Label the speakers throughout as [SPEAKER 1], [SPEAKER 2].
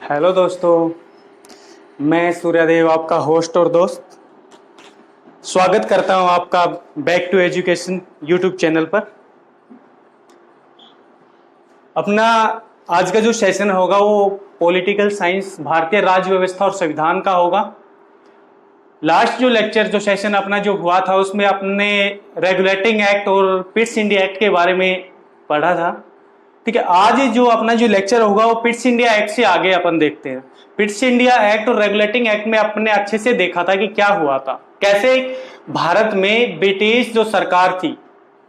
[SPEAKER 1] Hello दोस्तों, मैं सूर्यदेव आपका होस्ट और दोस्त स्वागत करता हूं आपका back to education YouTube channel पर। अपना आज का जो सेशन होगा वो पॉलिटिकल साइंस, भारतीय राज्य व्यवस्था और संविधान का होगा। लास्ट जो लेक्चर जो सेशन अपना जो हुआ था उसमें अपने रेगुलेटिंग एक्ट और पिट्स इंडिया एक्ट के बारे में पढ़ा था। ठीक है, आज जो अपना जो लेक्चर होगा वो पिट्स इंडिया एक्ट से आगे अपन देखते हैं। पिट्स इंडिया एक्ट और रेगुलेटिंग एक्ट में अपने अच्छे से देखा था कि क्या हुआ था, कैसे भारत में ब्रिटिश जो सरकार थी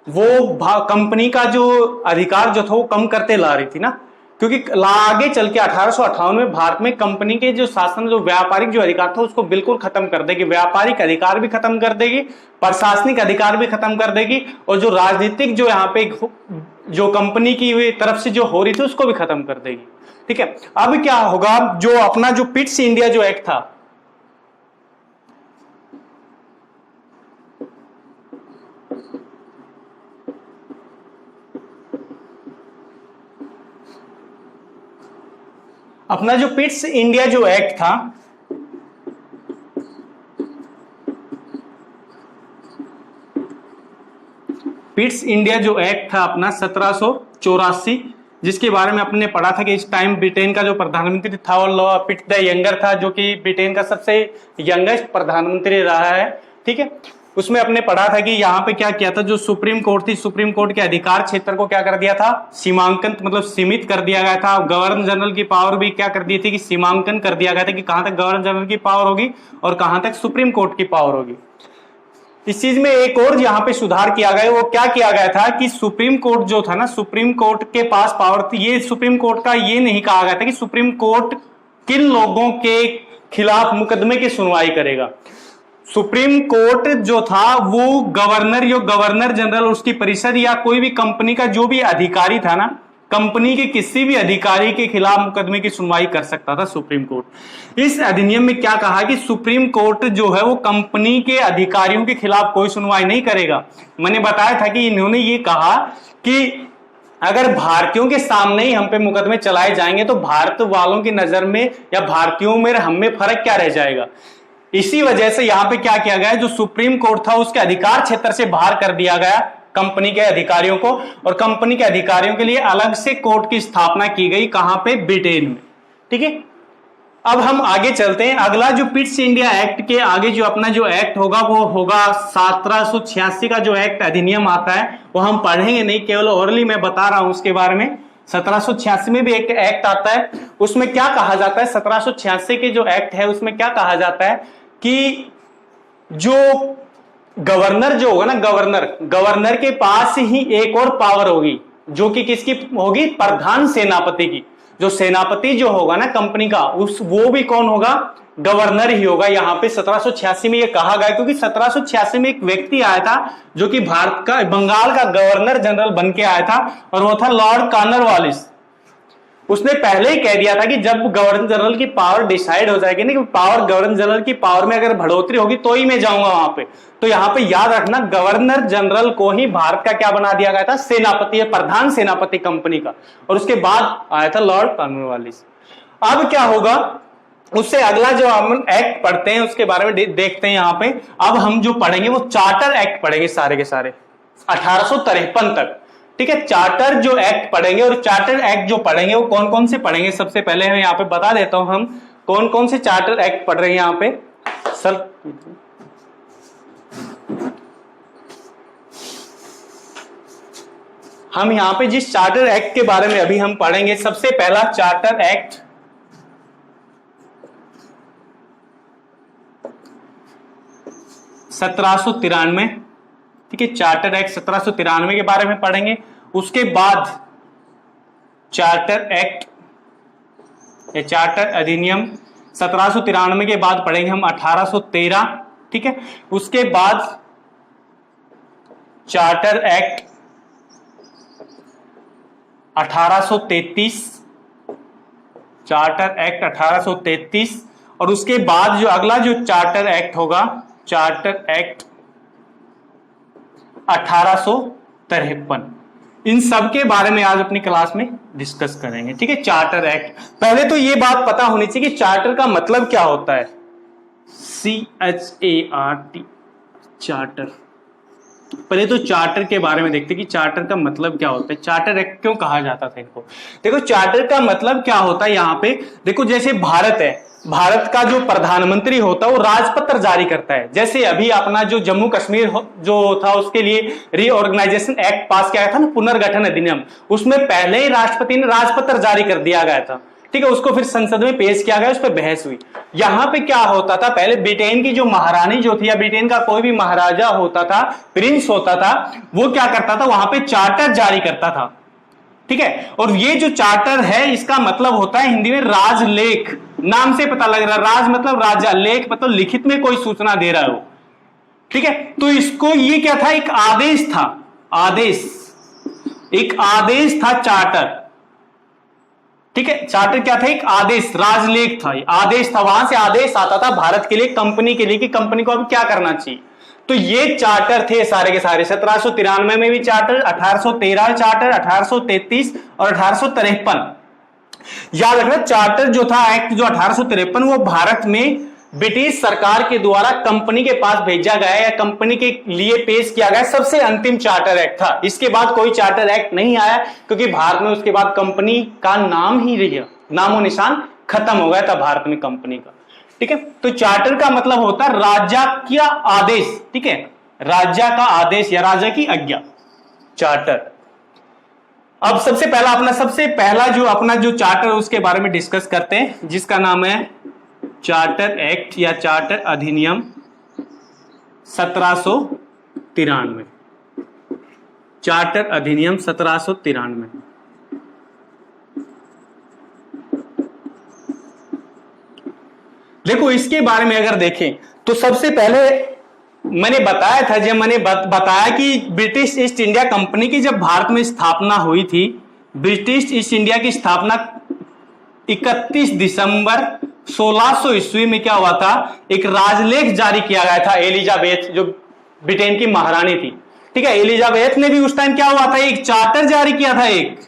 [SPEAKER 1] वो कंपनी का जो अधिकार जो था वो कम करते ला रही थी ना, क्योंकि आगे चल के 1858 में भारत में कंपनी के जो शासन, जो व्यापारिक जो अधिकार था उसको बिल्कुल खत्म कर देगी। व्यापारिक अधिकार भी खत्म कर देगी, प्रशासनिक अधिकार भी खत्म कर देगी, और जो राजनीतिक जो यहाँ पे जो कंपनी की तरफ से जो हो रही थी उसको भी खत्म कर देगी। ठीक है, अब क्या होगा, जो अपना जो पिट्स इंडिया जो एक्ट था, अपना जो पिट्स इंडिया जो एक्ट था, पिट्स इंडिया जो एक्ट था अपना 1784, जिसके बारे में अपने पढ़ा था कि इस टाइम ब्रिटेन का जो प्रधानमंत्री था वो लॉर्ड पिट द यंगर था, जो कि ब्रिटेन का सबसे यंगेस्ट प्रधानमंत्री रहा है। ठीक है, उसमें अपने पढ़ा था कि यहाँ पे क्या किया था, जो सुप्रीम कोर्ट थी, सुप्रीम कोर्ट के अधिकार क्षेत्र को क्या कर दिया था, सीमांकन मतलब सीमित कर दिया गया था। गवर्नर जनरल की पावर भी क्या कर दी थी कि सीमांकन कर दिया गया था कि कहां तक गवर्नर जनरल की पावर होगी और कहां तक सुप्रीम कोर्ट की पावर होगी। इस चीज में एक और यहाँ पे सुधार किया गया, वो क्या किया गया था कि सुप्रीम कोर्ट जो था ना, सुप्रीम कोर्ट के पास पावर थी। ये सुप्रीम कोर्ट का ये नहीं कहा गया था कि सुप्रीम कोर्ट किन लोगों के खिलाफ मुकदमे की सुनवाई करेगा। सुप्रीम कोर्ट जो था वो गवर्नर जनरल, उसकी परिषद या कोई भी कंपनी का जो भी अधिकारी था ना, कंपनी के किसी भी अधिकारी के खिलाफ मुकदमे की सुनवाई कर सकता था सुप्रीम कोर्ट। इस अधिनियम में क्या कहा कि सुप्रीम कोर्ट जो है वो कंपनी के अधिकारियों के खिलाफ कोई सुनवाई नहीं करेगा। मैंने बताया था कि इन्होंने ये कहा कि अगर भारतीयों के सामने ही हम पे मुकदमे चलाए जाएंगे तो भारत वालों की नजर में या भारतीयों में हम में फर्क क्या रह जाएगा। इसी वजह से यहां पे क्या किया गया, जो सुप्रीम कोर्ट था उसके अधिकार क्षेत्र से बाहर कर दिया गया कंपनी के अधिकारियों को, और कंपनी के अधिकारियों के लिए अलग से कोर्ट की स्थापना की गई। कहां पे, ब्रिटेन में। ठीक है, अब हम आगे चलते हैं। अगला जो पिट्स इंडिया एक्ट के आगे जो अपना जो एक्ट होगा वो होगा 1786 का जो एक्ट अधिनियम आता है, वो हम पढ़ेंगे नहीं, केवल ओरली मैं बता रहा हूं उसके बारे में। 1786 में भी एक एक्ट आता है, उसमें क्या कहा जाता है, 1786 के जो एक्ट है उसमें क्या कहा जाता है कि जो गवर्नर जो होगा ना, गवर्नर के पास ही एक और पावर होगी, जो कि किसकी होगी, प्रधान सेनापति की। जो सेनापति जो होगा ना कंपनी का, वो भी कौन होगा, गवर्नर ही होगा। यहाँ पे 1786 में ये कहा गया क्योंकि 1786 में एक व्यक्ति आया था जो कि भारत का, बंगाल का गवर्नर जनरल बन के आया था, और वो था लॉर्ड कॉर्नवालिस। उसने पहले ही कह दिया था कि जब गवर्नर जनरल की पावर डिसाइड हो जाएगी ना, कि पावर गवर्नर जनरल की पावर में अगर बढ़ोतरी होगी तो ही मैं जाऊंगा वहां पे। तो यहाँ पे याद रखना, गवर्नर जनरल को ही भारत का क्या बना दिया गया था, सेनापति, प्रधान सेनापति कंपनी का, और उसके बाद आया था लॉर्ड कॉर्नवालिस। अब क्या होगा, उससे अगला जो हम एक्ट पढ़ते हैं उसके बारे में देखते हैं। यहाँ पे अब हम जो पढ़ेंगे वो चार्टर एक्ट पढ़ेंगे, सारे के सारे 1853 तक। ठीक है, चार्टर जो एक्ट पढ़ेंगे, और चार्टर एक्ट जो पढ़ेंगे वो कौन कौन से पढ़ेंगे, सबसे पहले मैं यहाँ पे बता देता हूं हम कौन कौन से चार्टर एक्ट पढ़ रहे हैं यहाँ पे। सर हम यहाँ पे जिस चार्टर एक्ट के बारे में अभी हम पढ़ेंगे, सबसे पहला चार्टर एक्ट 1793। ठीक है, चार्टर एक्ट 1793 के बारे में पढ़ेंगे। उसके बाद चार्टर एक्ट या चार्टर अधिनियम 1793 के बाद पढ़ेंगे हम 1813। ठीक है, उसके बाद चार्टर एक्ट 1833, चार्टर एक्ट 1833, और उसके बाद जो अगला जो चार्टर एक्ट होगा, चार्टर एक्ट 1853। इन सब के बारे में आज अपनी क्लास में डिस्कस करेंगे। ठीक है, चार्टर एक्ट। पहले तो ये बात पता होनी चाहिए कि चार्टर का मतलब क्या होता है। CHART, charter. पहले तो चार्टर के बारे में देखते हैं कि चार्टर का मतलब क्या होता है, चार्टर एक्ट क्यों कहा जाता था इनको। देखो चार्टर का मतलब क्या होता है, यहां पे देखो जैसे भारत है, भारत का जो प्रधानमंत्री होता है वो राजपत्र जारी करता है। जैसे अभी अपना जो जम्मू कश्मीर जो था उसके लिए रीऑर्गेनाइजेशन एक्ट पास किया गया था ना, पुनर्गठन अधिनियम, उसमें पहले ही राष्ट्रपति ने राजपत्र जारी कर दिया गया था। ठीक है, उसको फिर संसद में पेश किया गया, उस पर बहस हुई। यहां पे क्या होता था, पहले ब्रिटेन की जो महारानी जो थी या ब्रिटेन का कोई भी महाराजा होता था, प्रिंस होता था, वो क्या करता था, वहां पे चार्टर जारी करता था। ठीक है, और ये जो चार्टर है इसका मतलब होता है हिंदी में राजलेख, नाम से पता लग रहा है, राज मतलब राजा, लेख मतलब लिखित में कोई सूचना दे रहा हो। ठीक है, तो इसको ये क्या था, एक आदेश था, आदेश, एक आदेश था चार्टर। ठीक है, चार्टर क्या था, एक आदेश, राजलेख था, आदेश था, वहां से आदेश आता था भारत के लिए, कंपनी के लिए कि कंपनी को अब क्या करना चाहिए। तो ये चार्टर थे सारे के सारे। 1793 में भी चार्टर, 1813 चार्टर, 1833 और 1853। याद रखना, चार्टर जो था एक्ट जो 1853 वो भारत में ब्रिटिश सरकार के द्वारा कंपनी के पास भेजा गया या कंपनी के लिए पेश किया गया सबसे अंतिम चार्टर एक्ट था। इसके बाद कोई चार्टर एक्ट नहीं आया क्योंकि भारत में उसके बाद कंपनी का नाम ही रह गया, नामो निशान खत्म हो गया था भारत में कंपनी का। ठीक है, तो चार्टर का मतलब होता है राजा का आदेश। ठीक है, राजा का आदेश या राजा की आज्ञा, चार्टर। अब सबसे पहला जो अपना जो चार्टर उसके बारे में डिस्कस करते हैं, जिसका नाम है चार्टर एक्ट या चार्टर अधिनियम 1793। चार्टर अधिनियम 1793। देखो इसके बारे में अगर देखें तो सबसे पहले मैंने बताया था, जब मैंने बताया कि ब्रिटिश ईस्ट इंडिया कंपनी की जब भारत में स्थापना हुई थी, ब्रिटिश ईस्ट इंडिया की स्थापना 31 दिसंबर 1600 ईस्वी में क्या हुआ था, एक राजलेख जारी किया गया था। एलिजाबेथ जो ब्रिटेन की महारानी थी, ठीक है, एलिजाबेथ ने भी उस टाइम क्या हुआ था, एक चार्टर जारी किया था एक,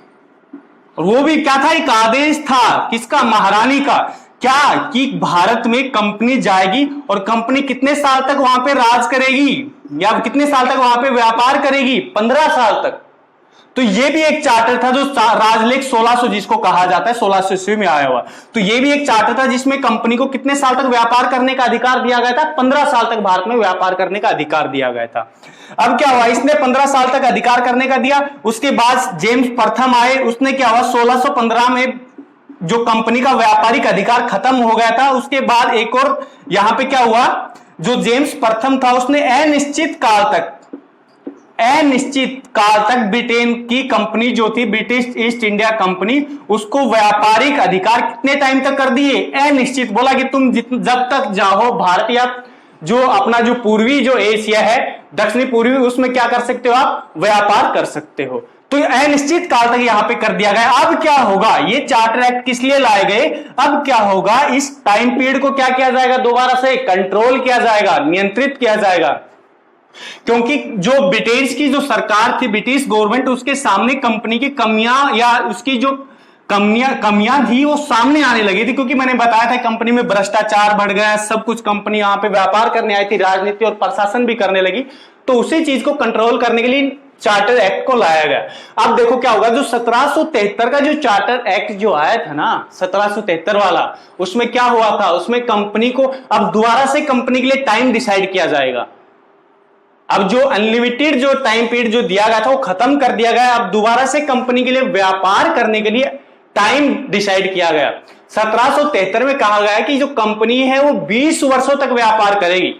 [SPEAKER 1] और वो भी क्या था, एक आदेश था, किसका, महारानी का, क्या कि भारत में कंपनी जाएगी और कंपनी कितने साल तक वहां पे राज करेगी या कितने साल तक वहां पे व्यापार करेगी, 15 साल तक। तो ये भी एक चार्टर था जो राजलेख 1600 जिसको कहा जाता है, 1600 ईस्वी में आया हुआ। तो ये भी एक चार्टर था जिसमें कंपनी को कितने साल तक व्यापार करने का अधिकार दिया गया था, 15 साल तक भारत में व्यापार करने का अधिकार दिया गया था। अब क्या हुआ, इसने 15 साल तक अधिकार करने का दिया, उसके बाद जेम्स प्रथम आए, उसने क्या हुआ 1615 में जो कंपनी का व्यापारिक अधिकार खत्म हो गया था, उसके बाद एक और यहां पे क्या हुआ, जो जेम्स प्रथम था उसने अनिश्चित काल तक ब्रिटेन की कंपनी जो थी ब्रिटिश ईस्ट इंडिया कंपनी, उसको व्यापारिक अधिकार कितने टाइम तक कर दिए, अनिश्चित। बोला कि तुम जब तक चाहो भारत या जो अपना जो पूर्वी जो एशिया है, दक्षिणी पूर्वी, उसमें क्या कर सकते हो, आप व्यापार कर सकते हो। तो अनिश्चित काल तक यहां पे कर दिया गया। अब क्या होगा, ये चार्टर एक्ट किस लिए लाए गए, अब क्या होगा, इस टाइम पीरियड को क्या किया जाएगा, दोबारा से कंट्रोल किया जाएगा, नियंत्रित किया जाएगा। क्योंकि जो ब्रिटिश की जो सरकार थी, ब्रिटिश गवर्नमेंट, उसके सामने कंपनी की कमियां या उसकी जो कमियां थी वो सामने आने लगी थी। क्योंकि मैंने बताया था कंपनी में भ्रष्टाचार बढ़ गया, सब कुछ, कंपनी यहां पे व्यापार करने आई थी, राजनीति और प्रशासन भी करने लगी। तो उसी चीज को कंट्रोल करने के लिए चार्टर एक्ट को लाया गया। अब देखो क्या होगा, जो 1773 का जो चार्टर एक्ट जो आया था ना, 1773 वाला, उसमें क्या हुआ था, उसमें कंपनी को अब दोबारा से कंपनी के लिए टाइम डिसाइड किया जाएगा। अब जो अनलिमिटेड जो टाइम पीरियड जो दिया गया था वो खत्म कर दिया गया। अब दोबारा से कंपनी के लिए व्यापार करने के लिए टाइम डिसाइड किया गया। 1773 में कहा गया कि जो कंपनी है वो 20 वर्षों तक व्यापार करेगी,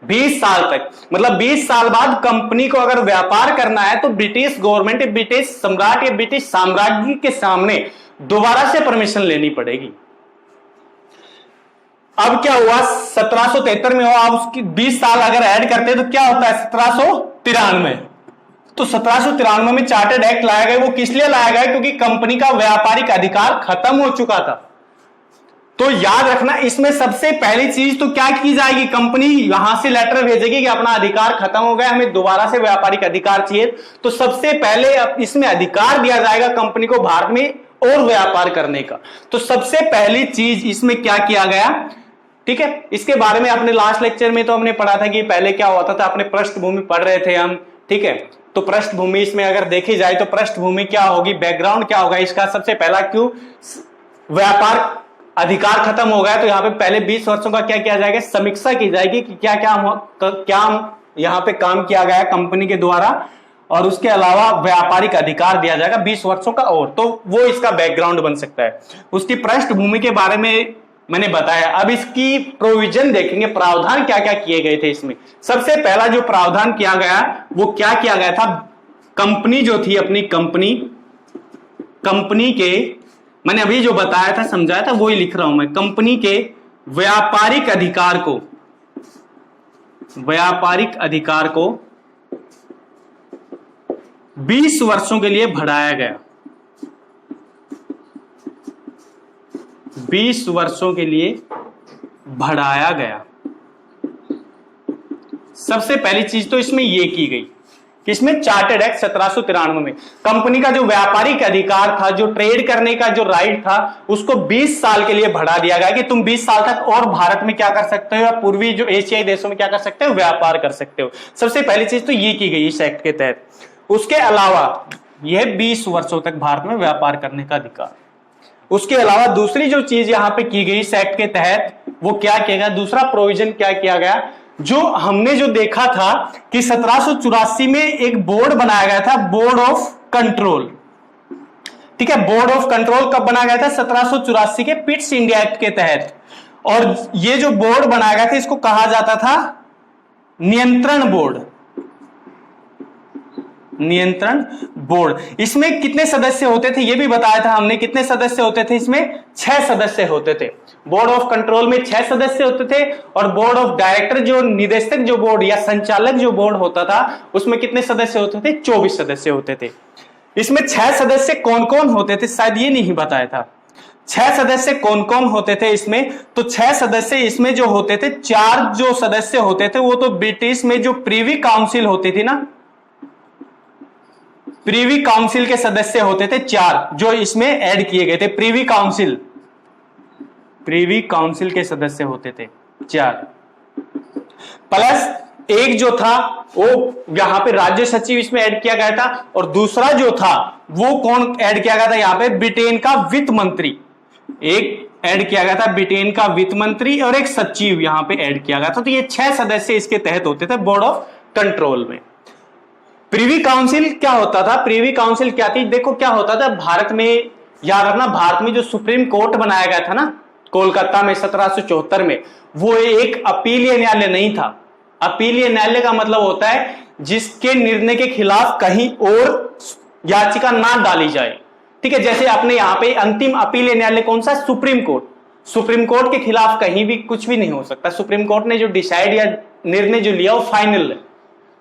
[SPEAKER 1] 20 साल तक, मतलब 20 साल बाद कंपनी को अगर व्यापार करना है तो ब्रिटिश गवर्नमेंट, ब्रिटिश सम्राट या ब्रिटिश साम्राज्य के सामने दोबारा से परमिशन लेनी पड़ेगी। अब क्या हुआ, 1773 में हुआ, अब उसकी 20 साल अगर ऐड करते तो क्या होता है, 1793। तो 1793 में चार्टर्ड एक्ट लाया गया। वो किस लिए लाया गया, क्योंकि कंपनी का व्यापारिक अधिकार खत्म हो चुका था। तो याद रखना, इसमें सबसे पहली चीज तो क्या की जाएगी, कंपनी यहां से लेटर भेजेगी कि अपना अधिकार खत्म हो गया, हमें दोबारा से व्यापारिक अधिकार चाहिए। तो सबसे पहले इसमें अधिकार दिया जाएगा कंपनी को भारत में और व्यापार करने का। तो सबसे पहली चीज इसमें क्या किया गया, ठीक है, इसके बारे में अपने लास्ट लेक्चर में तो हमने पढ़ा था कि पहले क्या होता था, अपने पृष्ठभूमि पढ़ रहे थे हम, ठीक है। तो पृष्ठभूमि इसमें अगर देखी जाए तो पृष्ठभूमि क्या होगी, बैकग्राउंड क्या होगा इसका, सबसे पहला क्यों व्यापार अधिकार खत्म हो गया, तो यहाँ पे पहले 20 वर्षों का क्या किया जाएगा, समीक्षा की जाएगी कि क्या यहाँ पे काम किया गया कंपनी के द्वारा, और उसके अलावा व्यापारिक अधिकार दिया जाएगा 20 वर्षों का और, तो वो इसका बैकग्राउंड बन सकता है। उसकी पृष्ठभूमि के बारे में मैंने बताया। अब इसकी प्रोविजन देखेंगे, प्रावधान क्या क्या किए गए थे इसमें। सबसे पहला जो प्रावधान किया गया वो क्या किया गया था, कंपनी जो थी अपनी कंपनी के, मैंने अभी जो बताया था समझाया था वही लिख रहा हूं मैं, कंपनी के व्यापारिक अधिकार को 20 वर्षों के लिए बढ़ाया गया, 20 वर्षों के लिए बढ़ाया गया। सबसे पहली चीज तो इसमें यह की गई कि इसमें चार्टर्ड एक्ट 1793 में कंपनी का जो व्यापारिक अधिकार था, जो ट्रेड करने का जो राइट था, उसको 20 साल के लिए बढ़ा दिया गया कि तुम 20 साल तक और भारत में क्या कर सकते हो, या पूर्वी जो एशियाई देशों में क्या कर सकते हो, व्यापार कर सकते हो। सबसे पहली चीज तो ये की गई इस एक्ट के तहत। उसके अलावा यह 20 वर्षों तक भारत में व्यापार करने का अधिकार। उसके अलावा दूसरी जो चीज यहां पे की गई इस एक्ट के तहत, वो क्या किया गया, दूसरा प्रोविजन क्या किया गया, जो हमने जो देखा था कि 1784 में एक बोर्ड बनाया गया था, बोर्ड ऑफ कंट्रोल, ठीक है। बोर्ड ऑफ कंट्रोल कब बनाया गया था, 1784 के पिट्स इंडिया एक्ट के तहत। और ये जो बोर्ड बनाया गया था इसको कहा जाता था नियंत्रण बोर्ड, नियंत्रण बोर्ड। इसमें कितने सदस्य होते थे ये भी बताया था हमने, कितने सदस्य होते थे इसमें, 6 सदस्य होते थे। बोर्ड ऑफ कंट्रोल में 6 सदस्य होते थे, और बोर्ड ऑफ डायरेक्टर जो निदेशक जो बोर्ड या संचालक जो बोर्ड होता था उसमें कितने सदस्य होते थे, 24 सदस्य होते थे। इसमें 6 सदस्य कौन कौन होते थे, शायद ये नहीं बताया था। 6 सदस्य कौन कौन होते थे इसमें, तो 6 सदस्य इसमें जो होते थे, 4 जो सदस्य होते थे वो तो ब्रिटिश में जो प्रीवी काउंसिल होती थी ना, प्रीवी काउंसिल के सदस्य होते थे 4 जो इसमें ऐड किए गए थे। प्रीवी काउंसिल के सदस्य होते थे 4, प्लस एक जो था वो यहां पे राज्य सचिव इसमें ऐड किया गया था, और दूसरा जो था वो कौन ऐड किया गया था यहां पे, ब्रिटेन का वित्त मंत्री एक ऐड किया गया था, ब्रिटेन का वित्त मंत्री, और एक सचिव यहां पे ऐड किया गया था। तो ये 6 सदस्य इसके तहत होते थे बोर्ड ऑफ कंट्रोल में। प्रीवी काउंसिल क्या होता था, प्रीवी काउंसिल क्या थी, देखो क्या होता था भारत में, याद रखना, भारत में जो सुप्रीम कोर्ट बनाया गया था ना कोलकाता में 1774 में, वो एक अपीलीय न्यायालय नहीं था। अपीलीय न्यायालय का मतलब होता है जिसके निर्णय के खिलाफ कहीं और याचिका ना डाली जाए, ठीक है। जैसे अपने यहाँ पे अंतिम अपीलीय न्यायालय कौन सा, सुप्रीम कोर्ट। सुप्रीम कोर्ट के खिलाफ कहीं भी कुछ भी नहीं हो सकता, सुप्रीम कोर्ट ने जो डिसाइड या निर्णय जो लिया वो फाइनल है,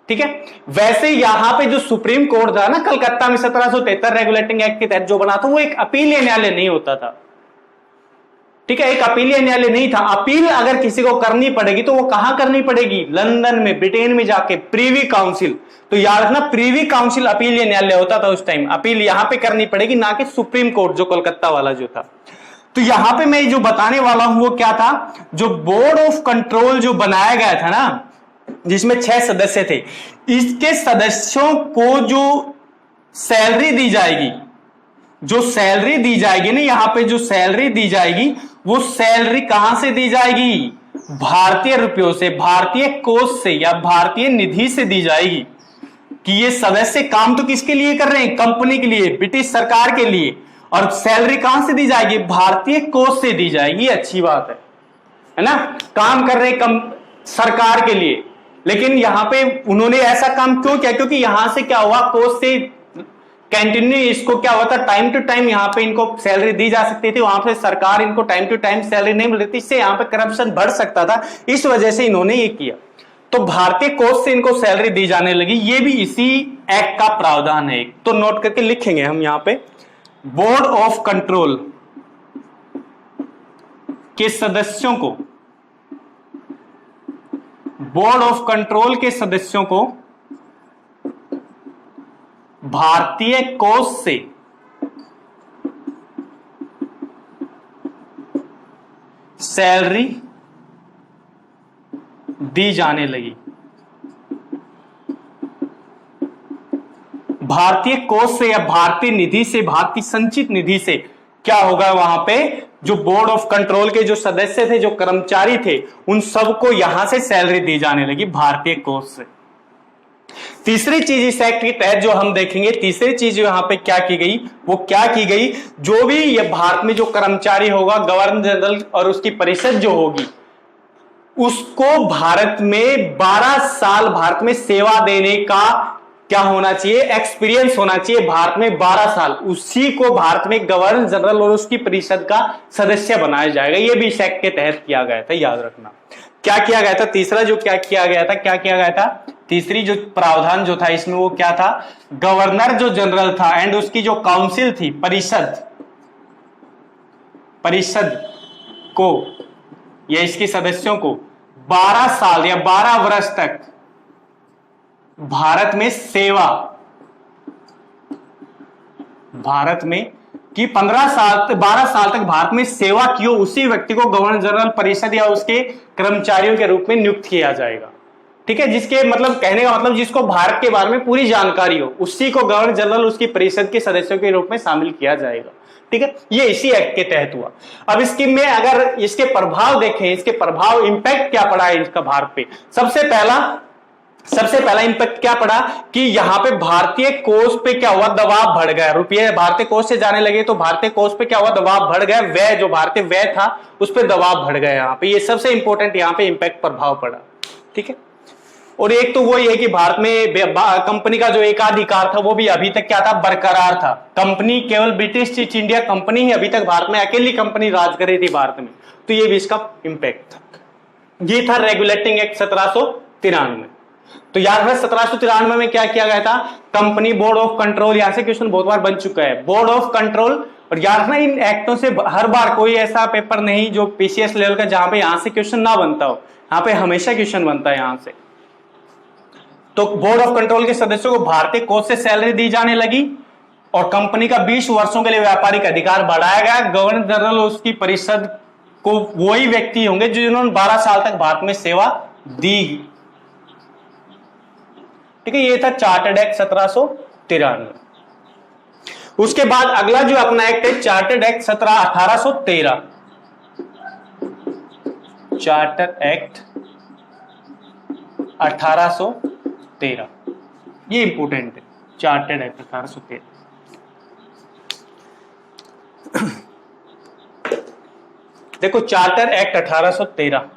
[SPEAKER 1] ठीक है। वैसे यहां पे जो सुप्रीम कोर्ट था ना कलकत्ता में 1773 रेगुलेटिंग एक्ट के तहत जो बना था, वो एक अपीलीय न्यायालय नहीं होता था, ठीक है। एक अपीलीय न्यायालय नहीं था। अपील अगर किसी को करनी पड़ेगी तो वो कहां करनी पड़ेगी, लंदन में, ब्रिटेन में जाके, प्रीवी काउंसिल। तो याद रखना, प्रीवी काउंसिल अपीलीय न्यायालय होता था उस टाइम, अपील यहां पे करनी पड़ेगी, ना कि सुप्रीम कोर्ट जो कोलकाता वाला जो था। तो यहां पे मैं जो बताने वाला हूं वो क्या था, जो बोर्ड ऑफ कंट्रोल जो बनाया गया था ना, जिसमें 6 सदस्य थे, इसके सदस्यों को जो सैलरी दी जाएगी, जो सैलरी दी जाएगी ना, यहां पे जो सैलरी दी जाएगी वो सैलरी कहां से दी जाएगी, भारतीय रुपयों से, भारतीय कोष से या भारतीय निधि से दी जाएगी। कि ये सदस्य काम तो किसके लिए कर रहे हैं, कंपनी के लिए, ब्रिटिश सरकार के लिए, और सैलरी कहां से दी जाएगी, भारतीय कोष से दी जाएगी। अच्छी बात है ना, काम कर रहे सरकार के लिए। लेकिन यहां पे उन्होंने ऐसा काम क्यों किया, क्योंकि यहां से क्या हुआ, कोष से कंटिन्यू इसको क्या हुआ था, टाइम टू टाइम यहां पे इनको सैलरी दी जा सकती थी, वहां पे सरकार इनको टाइम टू टाइम सैलरी नहीं मिल रही थी, इससे यहां पे करप्शन बढ़ सकता था, इस वजह से इन्होंने ये किया। तो भारतीय कोष से इनको सैलरी दी जाने लगी, ये भी इसी एक्ट का प्रावधान है। तो नोट करके लिखेंगे हम यहां पे, बोर्ड ऑफ कंट्रोल के सदस्यों को, बोर्ड ऑफ कंट्रोल के सदस्यों को भारतीय कोष से सैलरी दी जाने लगी। भारतीय कोष से या भारतीय निधि से, भारतीय संचित निधि से क्या होगा, वहां पे जो बोर्ड ऑफ कंट्रोल के जो सदस्य थे, जो कर्मचारी थे, उन सबको यहां से सैलरी दी जाने लगी भारतीय कोष से। तीसरी चीज इस एक्ट के तहत जो हम देखेंगे, तीसरी चीज यहां पे क्या की गई, वो क्या की गई, जो भी ये भारत में जो कर्मचारी होगा, गवर्नर जनरल और उसकी परिषद जो होगी, उसको भारत में 12 साल भारत में सेवा देने का क्या होना चाहिए, एक्सपीरियंस होना चाहिए भारत में 12 साल। उसी को भारत में गवर्नर जनरल और उसकी परिषद का सदस्य बनाया जाएगा। यह भी इस एक्ट के तहत किया गया था, याद रखना। क्या किया गया था, तीसरा जो क्या किया गया था, तीसरी जो प्रावधान जो था इसमें वो क्या था, गवर्नर जो जनरल था एंड उसकी जो काउंसिल थी, परिषद को या इसके सदस्यों को 12 साल या 12 वर्ष तक भारत में सेवा, भारत में कि 12 साल तक भारत में सेवा की हो, उसी व्यक्ति को गवर्नर जनरल परिषद या उसके कर्मचारियों के रूप में नियुक्त किया जाएगा। ठीक है, जिसके मतलब कहने का मतलब जिसको भारत के बारे में पूरी जानकारी हो, उसी को गवर्नर जनरल उसकी परिषद के सदस्यों के रूप में शामिल किया जाएगा। ठीक है, ये इसी एक्ट के तहत हुआ। अब इसकी में अगर इसके प्रभाव देखें, इसके प्रभाव इंपैक्ट क्या पड़ा है इसका भारत पे, सबसे पहला इंपैक्ट क्या पड़ा कि यहां पे भारतीय कोष पे क्या हुआ, दबाव बढ़ गया। रुपये भारतीय कोष से जाने लगे तो भारतीय कोष पे क्या हुआ, दबाव बढ़ गया। व्यय जो भारतीय व्यय था उस पे दबाव बढ़ गया। यहां पे ये सबसे इंपॉर्टेंट यहां पे इंपैक्ट प्रभाव पड़ा। ठीक है, और एक तो वो ये कि भारत में कंपनी का जो एकाधिकार था वो भी अभी तक क्या था, बरकरार था। कंपनी केवल ब्रिटिश ईस्ट इंडिया कंपनी ही अभी तक भारत में अकेली कंपनी राज कर रही थी भारत में, तो ये भी इसका इंपैक्ट था। ये था रेगुलेटिंग एक्ट 1793। तो याद है 1793 में क्या किया गया था, कंपनी बोर्ड ऑफ कंट्रोल, यहां से क्वेश्चन बहुत बार बन चुका है, बोर्ड ऑफ कंट्रोल। और याद रखना इन एक्टों से हर बार कोई ऐसा पेपर नहीं जो पीसीएस लेवल का जहां पे यहां से क्वेश्चन ना बनता हो, यहां पे हमेशा क्वेश्चन बनता है यहां से। तो बोर्ड ऑफ कंट्रोल के सदस्यों को भारतीय कोष से सैलरी दी जाने लगी और कंपनी का 20 वर्षों के लिए व्यापारिक अधिकार बढ़ाया गया। गवर्नर जनरल उसकी परिषद को वही व्यक्ति होंगे जो जिन्होंने 12 साल तक भारत में सेवा दी। ठीक है, ये था चार्टर्ड एक्ट 1793। उसके बाद अगला जो अपना एक्ट है चार्टर्ड एक्ट 1813। चार्टर एक्ट 1813, ये इंपोर्टेंट है, चार्टर्ड एक्ट 1813। देखो चार्टर एक्ट 1813,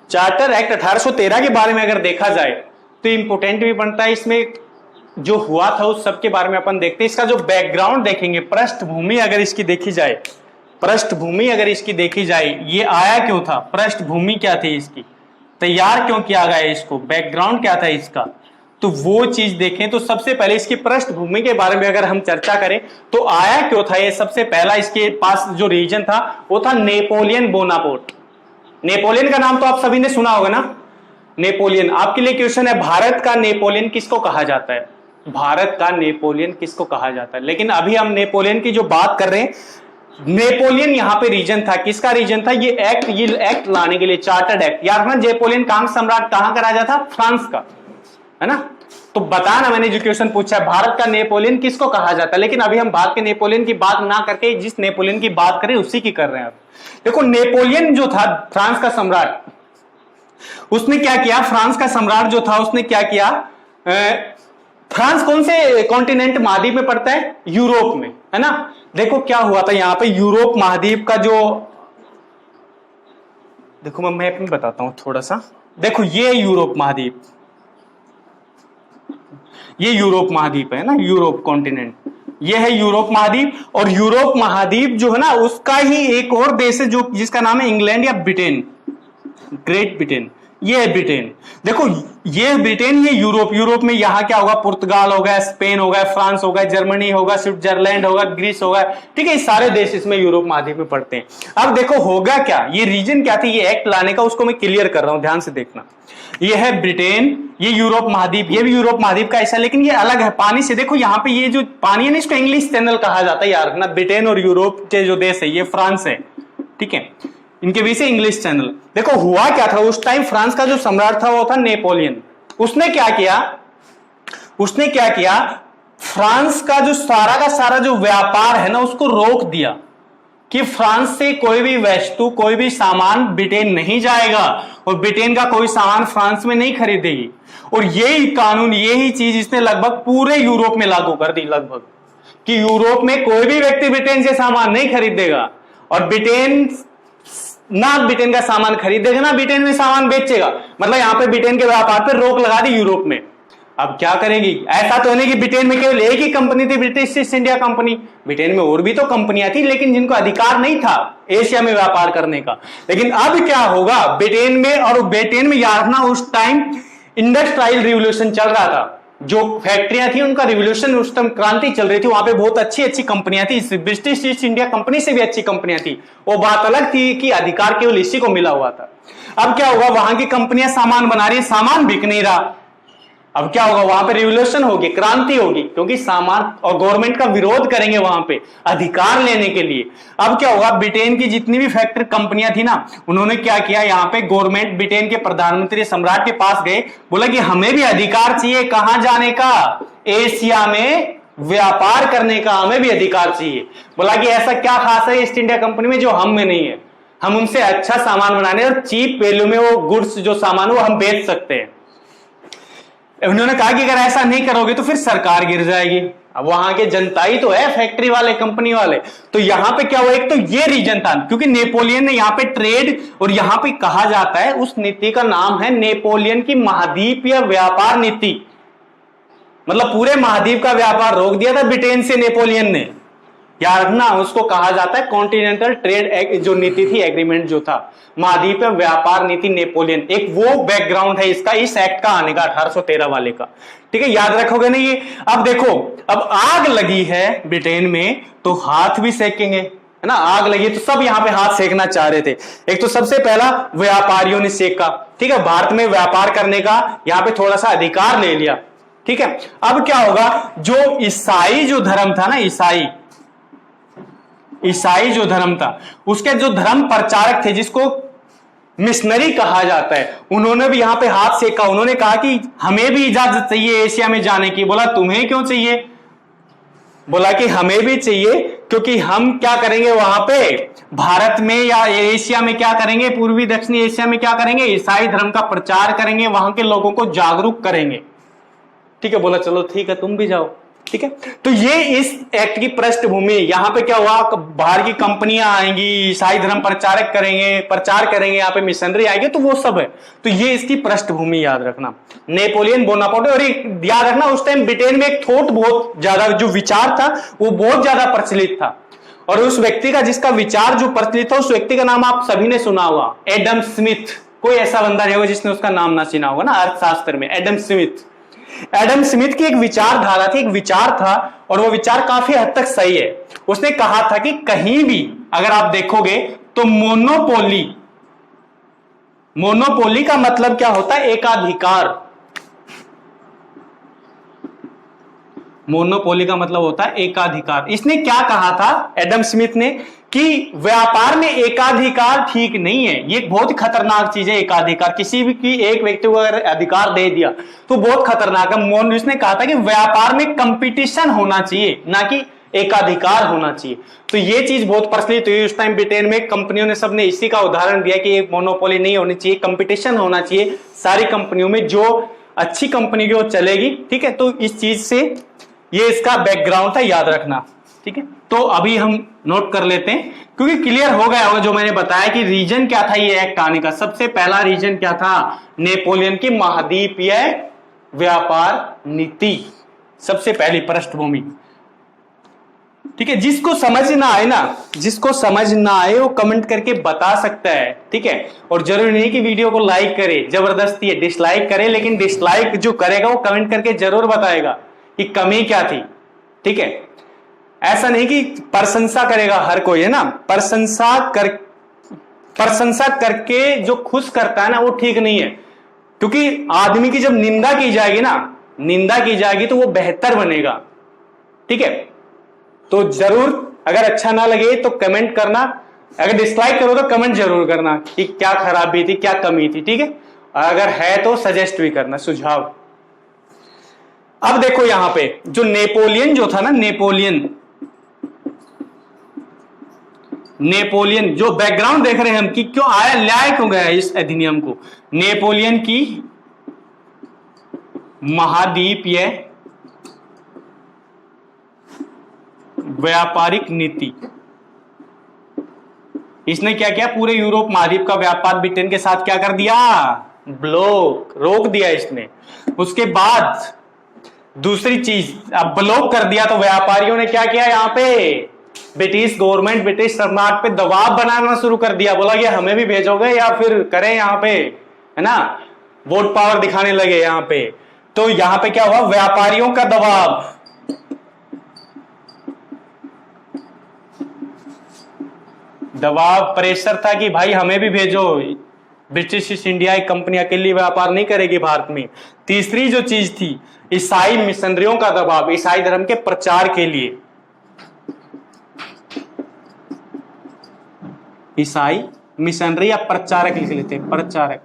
[SPEAKER 1] चार्टर एक्ट 1813 के बारे में अगर देखा जाए तो इंपोर्टेंट भी बनता है। इसमें जो हुआ था उस सब के बारे में अपन देखते हैं। इसका जो बैकग्राउंड देखेंगे, पृष्ठभूमि अगर इसकी देखी जाए, पृष्ठभूमि अगर इसकी देखी जाए, ये आया क्यों था, पृष्ठभूमि क्या थी इसकी, तैयार क्यों किया गया इसको, बैकग्राउंड क्या था इसका, तो वो चीज देखें तो सबसे पहले इसकी पृष्ठभूमि के बारे में अगर हम चर्चा करें तो आया क्यों था ये, सबसे पहला इसके पास जो रीजन था वो था नेपोलियन बोनापार्ट। नेपोलियन का नाम तो आप सभी ने सुना होगा ना, नेपोलियन। आपके लिए क्वेश्चन है, भारत का नेपोलियन किसको कहा जाता है, भारत का नेपोलियन किसको कहा जाता है। लेकिन अभी हम नेपोलियन की जो बात कर रहे हैं, नेपोलियन यहां पे रीजन था, किसका रीजन था, ये एक्ट लाने के लिए, चार्टर्ड एक्ट। याद रखना नेपोलियन कांग सम्राट कहां का राजा था, फ्रांस का, है ना। तो बताना, मैंने जो क्वेश्चन पूछा है भारत का नेपोलियन किसको कहा जाता है, लेकिन अभी हम भारत के नेपोलियन की बात ना करके जिस नेपोलियन की बात करें उसी की कर रहे हैं। देखो नेपोलियन जो था फ्रांस का सम्राट, उसने क्या किया, फ्रांस का सम्राट जो था उसने क्या किया, फ्रांस कौन से कॉन्टिनेंट महाद्वीप में पड़ता है, यूरोप में, है ना। देखो क्या हुआ था यहां पे, यूरोप महाद्वीप का जो, देखो मैं मैप में बताता हूं थोड़ा सा। देखो ये यूरोप महाद्वीप, ये यूरोप महाद्वीप है ना, यूरोप कॉन्टिनेंट, ये है यूरोप महाद्वीप। और यूरोप महाद्वीप जो है ना, उसका ही एक और देश है जो जिसका नाम है इंग्लैंड या ब्रिटेन, ग्रेट ब्रिटेन। ये है ब्रिटेन। देखो ये ब्रिटेन, ये यूरोप में यहाँ क्या होगा, पुर्तगाल होगा, स्पेन होगा, फ्रांस होगा, जर्मनी होगा, स्विट्जरलैंड होगा, ग्रीस होगा, ठीक है, ये सारे देश इसमें यूरोप महाद्वीप में पड़ते हैं। अब देखो होगा क्या, ये रीजन क्या थी ये एक्ट लाने का, उसको मैं क्लियर कर रहा हूं, ध्यान से देखना। ये है ब्रिटेन, ये यूरोप महाद्वीप, ये भी यूरोप महाद्वीप का ऐसा, लेकिन ये अलग है पानी से। देखो यहाँ पे ये जो पानी है ना, इसको इंग्लिश चैनल कहा जाता है, याद रखना। ब्रिटेन और यूरोप के जो देश है, ये फ्रांस है, ठीक है, इनके बीच से इंग्लिश चैनल। देखो हुआ क्या था उस टाइम, फ्रांस का जो सम्राट था वो था नेपोलियन। उसने क्या किया, फ्रांस का जो सारा जो व्यापार है ना, उसको रोक दिया कि फ्रांस से कोई भी वस्तु, कोई भी सामान ब्रिटेन नहीं जाएगा और ब्रिटेन का कोई सामान फ्रांस में नहीं खरीदेगी। और यही कानून, यही चीज इसने लगभग पूरे यूरोप में लागू कर दी, लगभग, कि यूरोप में कोई भी व्यक्ति ब्रिटेन से सामान नहीं खरीदेगा, और ब्रिटेन का सामान खरीदेगा ना ब्रिटेन में सामान बेचेगा। मतलब यहां पे ब्रिटेन के व्यापार पे रोक लगा दी यूरोप में। अब क्या करेगी, ऐसा तो नहीं कि ब्रिटेन में केवल एक ही कंपनी थी, British East India company. Britain में और भी तो कंपनियां थी, लेकिन जिनको अधिकार नहीं था एशिया में व्यापार करने का। लेकिन अब क्या होगा ब्रिटेन में, और ब्रिटेन में याद रखना उस टाइम इंडस्ट्रियल रिवोल्यूशन चल रहा था, जो फैक्ट्रियां थी उनका रिवोल्यूशन, उस टाइम क्रांति चल रही थी, वहां पे बहुत अच्छी कंपनियां थी, ब्रिटिश ईस्ट इंडिया कंपनी से भी अच्छी कंपनियां थी। वो बात अलग थी कि अधिकार केवल इसी को मिला हुआ था। अब क्या होगा, वहां की कंपनियां सामान बना रही है, सामान बिक नहीं रहा। अब क्या होगा, वहां पे रिवोल्यूशन होगी, क्रांति होगी, क्योंकि सामान और गवर्नमेंट का विरोध करेंगे वहां पे अधिकार लेने के लिए। अब क्या होगा, ब्रिटेन की जितनी भी फैक्ट्री कंपनियां थी ना, उन्होंने क्या किया, यहाँ पे गवर्नमेंट ब्रिटेन के प्रधानमंत्री सम्राट के पास गए, बोला कि हमें भी अधिकार चाहिए, कहां जाने का, एशिया में व्यापार करने का हमें भी अधिकार चाहिए। बोला कि ऐसा क्या खास है ईस्ट इंडिया कंपनी में जो हम में नहीं है, हम उनसे अच्छा सामान बनाने और चीप वैल्यू में वो गुड्स जो सामान वो हम बेच सकते हैं। उन्होंने कहा कि अगर ऐसा नहीं करोगे तो फिर सरकार गिर जाएगी। अब वहां के जनता ही तो है, फैक्ट्री वाले, कंपनी वाले। तो यहां पे क्या हुआ, एक तो ये रीजन था, क्योंकि नेपोलियन ने यहाँ पे ट्रेड, और यहां पे कहा जाता है उस नीति का नाम है नेपोलियन की महाद्वीपीय व्यापार नीति। मतलब पूरे महाद्वीप का व्यापार रोक दिया था ब्रिटेन से नेपोलियन ने, याद रखना। उसको कहा जाता है कॉन्टिनेंटल ट्रेड जो नीति थी, एग्रीमेंट जो था, महाद्वीपीय व्यापार नीति नेपोलियन। एक वो बैकग्राउंड है इसका, इस एक्ट का आने का 1813 वाले का, ठीक है, याद रखोगे ना ये। अब देखो, अब आग लगी है ब्रिटेन में तो हाथ भी सेकेंगे, है ना, आग लगी तो सब यहां पे हाथ सेकना चाह रहे थे। एक तो सबसे पहला व्यापारियों ने सेका, ठीक है, भारत में व्यापार करने का यहां पे थोड़ा सा अधिकार ले लिया, ठीक है। अब क्या होगा, जो ईसाई जो धर्म था ना, ईसाई जो धर्म था, उसके जो धर्म प्रचारक थे, जिसको मिशनरी कहा जाता है, उन्होंने भी यहां पे हाथ सेका। उन्होंने कहा कि हमें भी इजाजत चाहिए एशिया में जाने की। बोला तुम्हें क्यों चाहिए, बोला कि हमें भी चाहिए, क्योंकि हम क्या करेंगे वहां पे भारत में या एशिया में क्या करेंगे, पूर्वी दक्षिणी एशिया में क्या करेंगे, ईसाई धर्म का प्रचार करेंगे, वहां के लोगों को जागरूक करेंगे, ठीक है। बोला चलो ठीक है, तुम भी जाओ, ठीक है। तो ये इस एक्ट की पृष्ठभूमि, यहां पे क्या हुआ, बाहर की कंपनियां आएंगी, ईसाई धर्म प्रचार करेंगे, यहाँ पे मिशनरी आएंगे, तो वो सब है। तो ये इसकी पृष्ठभूमि याद रखना, नेपोलियन बोनापार्ट। और याद रखना उस टाइम ब्रिटेन में एक थॉट बहुत ज्यादा, जो विचार था वो बहुत ज्यादा प्रचलित था। और उस व्यक्ति का, जिसका विचार जो प्रचलित था, उस व्यक्ति का नाम आप सभी ने सुना होगा, एडम स्मिथ। कोई ऐसा बंदा नहीं होगा जिसने उसका नाम ना सुना होगा ना, अर्थशास्त्र में एडम स्मिथ। एडम स्मिथ की एक विचारधारा थी, एक विचार था, और वो विचार काफी हद तक सही है। उसने कहा था कि कहीं भी अगर आप देखोगे तो मोनोपोली का मतलब क्या होता है, एकाधिकार। मोनोपोली का मतलब होता है एकाधिकार। इसने क्या कहा था एडम स्मिथ ने, कि व्यापार में एकाधिकार ठीक नहीं है, ये बहुत खतरनाक चीज है एकाधिकार। किसी भी की एक व्यक्ति को अगर अधिकार दे दिया तो बहुत खतरनाक है। इसने कहा था कि व्यापार में कंपटीशन होना चाहिए, ना कि एकाधिकार होना चाहिए। तो ये चीज बहुत प्रचलित हुई उस टाइम ब्रिटेन में, कंपनियों ने सबने इसी का उदाहरण दिया कि एक मोनोपोली नहीं होनी चाहिए, कंपटीशन होना चाहिए सारी कंपनियों में, जो अच्छी कंपनी की वो चलेगी, ठीक है। तो इस चीज से ये इसका बैकग्राउंड था, याद रखना, ठीक है। तो अभी हम नोट कर लेते हैं, क्योंकि क्लियर हो गया होगा जो मैंने बताया कि रीजन क्या था ये एक्ट आने का। सबसे पहला रीजन क्या था, नेपोलियन की महाद्वीपीय व्यापार नीति, सबसे पहली पृष्ठभूमि। ठीक है, जिसको समझ ना आए ना, जिसको समझ ना आए वो कमेंट करके बता सकता है, ठीक है। और जरूरी नहीं कि वीडियो को लाइक करे, जबरदस्ती है, डिसलाइक करे, लेकिन डिसलाइक जो करेगा वो कमेंट करके जरूर बताएगा कि कमी क्या थी, ठीक है। ऐसा नहीं कि प्रशंसा करेगा हर कोई, है ना, प्रशंसा करके जो खुश करता है ना वो ठीक नहीं है, क्योंकि आदमी की जब निंदा की जाएगी ना, निंदा की जाएगी तो वो बेहतर बनेगा, ठीक है। तो जरूर अगर अच्छा ना लगे तो कमेंट करना, अगर डिसलाइक करो तो कमेंट जरूर करना कि क्या खराबी थी, क्या कमी थी, ठीक है। अगर है तो सजेस्ट भी करना, सुझाव। अब देखो यहां पे जो नेपोलियन जो था ना, नेपोलियन जो बैकग्राउंड देख रहे हैं हम कि क्यों आया, लायक हो गया इस अधिनियम को। नेपोलियन की महाद्वीपीय व्यापारिक नीति, इसने क्या किया, पूरे यूरोप महाद्वीप का व्यापार ब्रिटेन के साथ क्या कर दिया, ब्लॉक, रोक दिया इसने। उसके बाद दूसरी चीज, अब ब्लॉक कर दिया तो व्यापारियों ने क्या किया, यहां पे ब्रिटिश गवर्नमेंट, ब्रिटिश सम्राट पे दबाव बनाना शुरू कर दिया, बोला कि हमें भी भेजोगे या फिर करें यहां पे, है ना, वोट पावर दिखाने लगे यहां पे। तो यहां पे क्या हुआ, व्यापारियों का दबाव, प्रेशर था कि भाई हमें भी भेजो, ब्रिटिश ईस्ट इंडिया कंपनी अकेली व्यापार नहीं करेगी भारत में। तीसरी जो चीज थी, ईसाई मिशनरियों का दबाव, ईसाई धर्म के प्रचार के लिए, ईसाई मिशनरी या प्रचारक लिख लेते हैं, प्रचारक।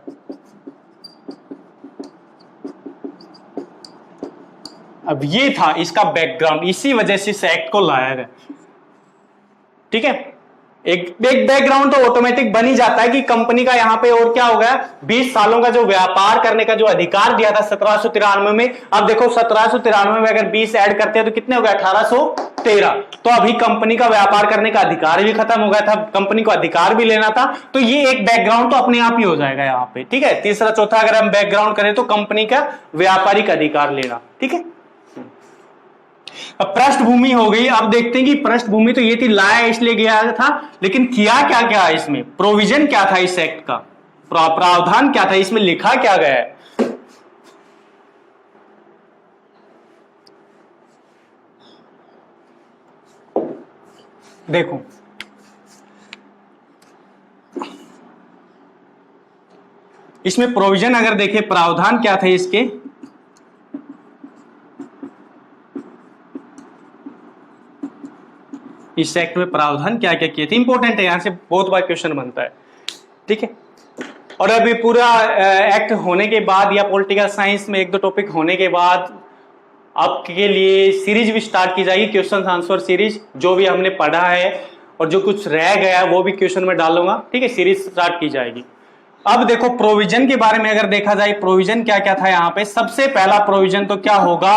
[SPEAKER 1] अब ये था इसका बैकग्राउंड, इसी वजह से इस एक्ट को लाया गया, ठीक है। एक बैकग्राउंड तो ऑटोमेटिक बन ही जाता है कि कंपनी का यहां पे और क्या हो गया, 20 सालों का जो व्यापार करने का जो अधिकार दिया था 1793 में, अब देखो 1793 में अगर 20 ऐड करते हैं तो कितने हो गए, 1813। तो अभी कंपनी का व्यापार करने का अधिकार भी खत्म हो गया था, कंपनी को अधिकार भी लेना था, तो ये एक बैकग्राउंड तो अपने आप ही हो जाएगा यहाँ पे, ठीक है। तीसरा चौथा अगर हम बैकग्राउंड करें तो कंपनी का व्यापारिक अधिकार लेना, ठीक है। अब पृष्ठभूमि हो गई, अब देखते हैं कि पृष्ठभूमि तो ये थी, लाया इसलिए गया था, लेकिन किया क्या क्या इसमें, प्रोविजन क्या था इस एक्ट का, प्रावधान क्या था, इसमें लिखा क्या गया है। देखो इसमें प्रोविजन अगर देखें, प्रावधान क्या थे इसके, इस एक्ट में प्रावधान क्या क्या किए थे, इंपॉर्टेंट है, यहां से बहुत बार क्वेश्चन बनता है, ठीक है। और अभी पूरा एक्ट होने के बाद या पॉलिटिकल साइंस में एक दो टॉपिक होने के बाद आपके लिए सीरीज भी स्टार्ट की जाएगी, क्वेश्चन आंसर सीरीज, जो भी हमने पढ़ा है और जो कुछ रह गया वो भी क्वेश्चन में डालूंगा, ठीक है, सीरीज स्टार्ट की जाएगी। अब देखो प्रोविजन के बारे में अगर देखा जाए, प्रोविजन क्या क्या था यहाँ पे, सबसे पहला प्रोविजन तो क्या होगा,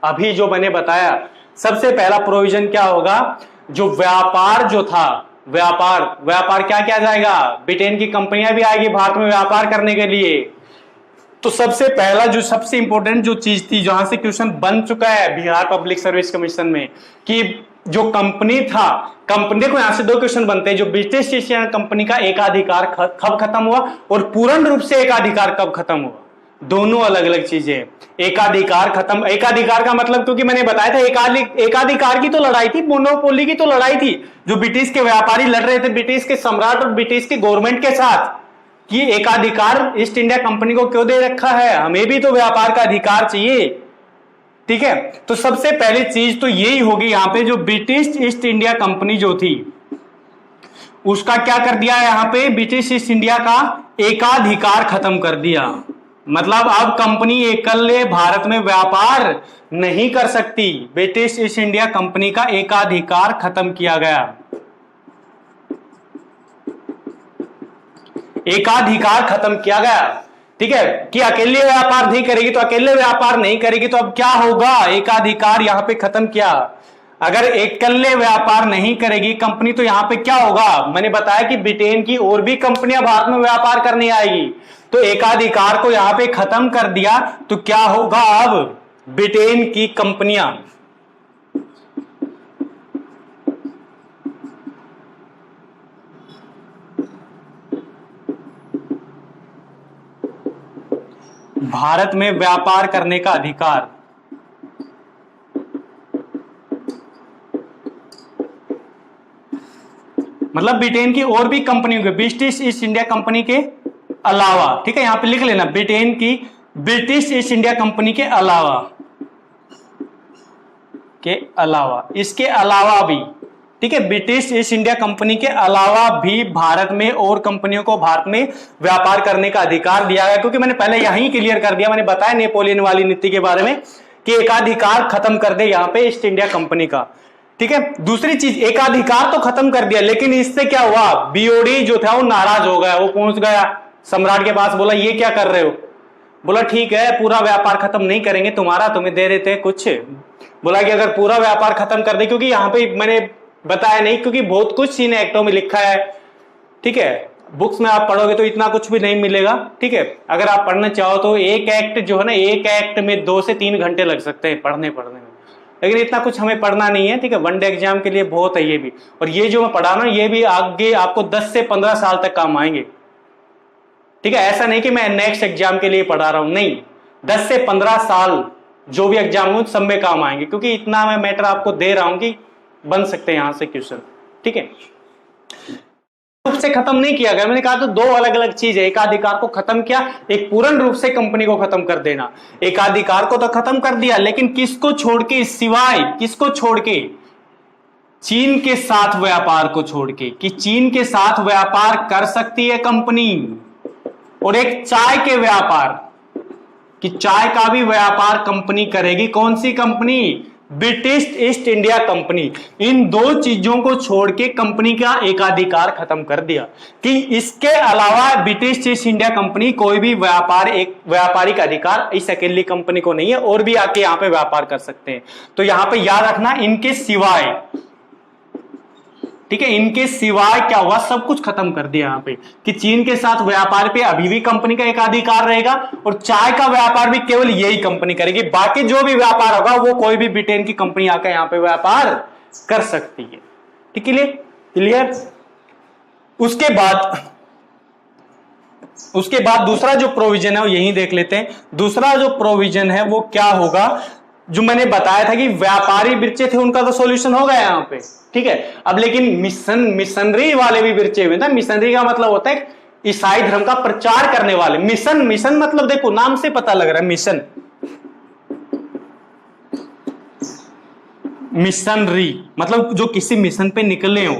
[SPEAKER 1] अभी जो मैंने बताया, सबसे पहला प्रोविजन क्या होगा, जो व्यापार जो था, व्यापार क्या किया जाएगा, ब्रिटेन की कंपनियां भी आएगी भारत में व्यापार करने के लिए। तो सबसे पहला जो सबसे इंपॉर्टेंट जो चीज थी, जहां से क्वेश्चन बन चुका है बिहार पब्लिक सर्विस कमीशन में, कि जो कंपनी था, कंपनी को यहां से दो क्वेश्चन बनते हैं, जो ब्रिटिश ईस्ट इंडिया कंपनी का एकाधिकार कब खत्म हुआ और पूर्ण रूप से एकाधिकार कब खत्म हुआ, दोनों अलग अलग चीजें। एकाधिकार खत्म, एकाधिकार का मतलब, क्योंकि मैंने बताया था एकाधिकार की तो लड़ाई थी, मोनोपोली की तो लड़ाई थी, जो ब्रिटिश के व्यापारी लड़ रहे थे ब्रिटिश के सम्राट और ब्रिटिश के गवर्नमेंट के साथ, कि एकाधिकार ईस्ट इंडिया कंपनी को क्यों दे रखा है, हमें भी तो व्यापार का अधिकार चाहिए, ठीक है। तो सबसे पहली चीज तो यही होगी यहां पे, जो ब्रिटिश ईस्ट इंडिया कंपनी जो थी उसका क्या कर दिया यहां पे, ब्रिटिश ईस्ट इंडिया का एकाधिकार खत्म कर दिया। मतलब अब कंपनी एकल्य भारत में व्यापार नहीं कर सकती, ब्रिटिश ईस्ट इंडिया कंपनी का एकाधिकार खत्म किया गया, एकाधिकार खत्म किया गया, ठीक है, कि अकेले व्यापार नहीं करेगी तो अकेले व्यापार नहीं करेगी, तो अब क्या होगा, एकाधिकार यहां पे खत्म किया। अगर एकल्य व्यापार नहीं करेगी कंपनी तो यहां पे क्या होगा, मैंने बताया कि ब्रिटेन की और भी कंपनियां भारत में व्यापार करने आएगी, तो एकाधिकार को यहां पे खत्म कर दिया, तो क्या होगा, अब ब्रिटेन की कंपनियां भारत में व्यापार करने का अधिकार। मतलब ब्रिटेन की और भी कंपनियों के, ब्रिटिश ईस्ट इंडिया कंपनी के अलावा, ठीक है, यहां पे लिख लेना, ब्रिटेन की ब्रिटिश ईस्ट इंडिया कंपनी के अलावा इसके अलावा भी, ठीक है, ब्रिटिश ईस्ट इंडिया कंपनी के अलावा भी भारत में और कंपनियों को भारत में व्यापार करने का अधिकार दिया गया। क्योंकि मैंने पहले यहीं क्लियर कर दिया, मैंने बताया नेपोलियन वाली नीति के बारे में कि एकाधिकार खत्म कर दे यहां पे ईस्ट इंडिया कंपनी का, ठीक है। दूसरी चीज, एकाधिकार तो खत्म कर दिया, लेकिन इससे क्या हुआ, बीओडी जो था वो नाराज हो गया, वो पहुंच गया सम्राट के पास, बोला ये क्या कर रहे हो, बोला ठीक है पूरा व्यापार खत्म नहीं करेंगे तुम्हारा, तुम्हें दे देते कुछ। बोला कि अगर पूरा व्यापार खत्म कर दे, क्योंकि यहां पे मैंने बताया नहीं, क्योंकि बहुत कुछ इन एक्टों में लिखा है, ठीक है, बुक्स में आप पढ़ोगे तो इतना कुछ भी नहीं मिलेगा, ठीक है। अगर आप पढ़ना चाहो तो एक एक्ट जो है ना, एक एक्ट में 2 से 3 घंटे लग सकते हैं पढ़ने में, लेकिन इतना कुछ हमें पढ़ना नहीं है, ठीक है, वनडे एग्जाम के लिए बहुत है ये भी। और ये जो मैं पढ़ा ना, ये भी आगे आपको 10 से 15 साल तक काम आएंगे, ठीक है। ऐसा नहीं कि मैं नेक्स्ट एग्जाम के लिए पढ़ा रहा हूं, नहीं, 10 से 15 साल जो भी एग्जाम हो सब में काम आएंगे, क्योंकि इतना मैं मैटर आपको दे रहा हूं कि बन सकते हैं यहां से क्वेश्चन, ठीक है। रूप से खत्म नहीं किया गया, मैंने कहा तो 2 अलग अलग चीज है, एकाधिकार को खत्म किया, एक पूर्ण रूप से कंपनी को खत्म कर देना। एकाधिकार को तो खत्म कर दिया, लेकिन किसको छोड़ के, सिवाय किसको छोड़ के, चीन के साथ व्यापार को छोड़ के, कि चीन के साथ व्यापार कर सकती है कंपनी, और एक चाय के व्यापार, कि चाय का भी व्यापार कंपनी करेगी, कौन सी company, British East India Company. इन 2 चीजों को छोड़ के कंपनी का एकाधिकार खत्म कर दिया, कि इसके अलावा ब्रिटिश ईस्ट इंडिया कंपनी कोई भी एक व्यापारिक अधिकार इस अकेली कंपनी को नहीं है, और भी आके यहां पे व्यापार कर सकते हैं। तो यहां पे याद रखना, इनके सिवाय, ठीक है, इनके सिवाय क्या हुआ, सब कुछ खत्म कर दिया यहां पे, कि चीन के साथ व्यापार पे अभी भी कंपनी का एकाधिकार रहेगा, और चाय का व्यापार भी केवल यही कंपनी करेगी, बाकी जो भी व्यापार होगा वो कोई भी ब्रिटेन की कंपनी आकर यहां पे व्यापार कर सकती है, ठीक है, क्लियर। उसके बाद दूसरा जो प्रोविजन है वो यही देख लेते हैं। दूसरा जो प्रोविजन है वो क्या होगा, जो मैंने बताया था कि व्यापारी बिरचे थे उनका तो सॉल्यूशन हो गया यहां पे, ठीक है। अब लेकिन मिशनरी वाले भी बिरचे हुए थे। मिशनरी का मतलब होता है ईसाई धर्म का प्रचार करने वाले। मिशन मतलब देखो नाम से पता लग रहा है, मिशनरी मतलब जो किसी मिशन पे निकले हो,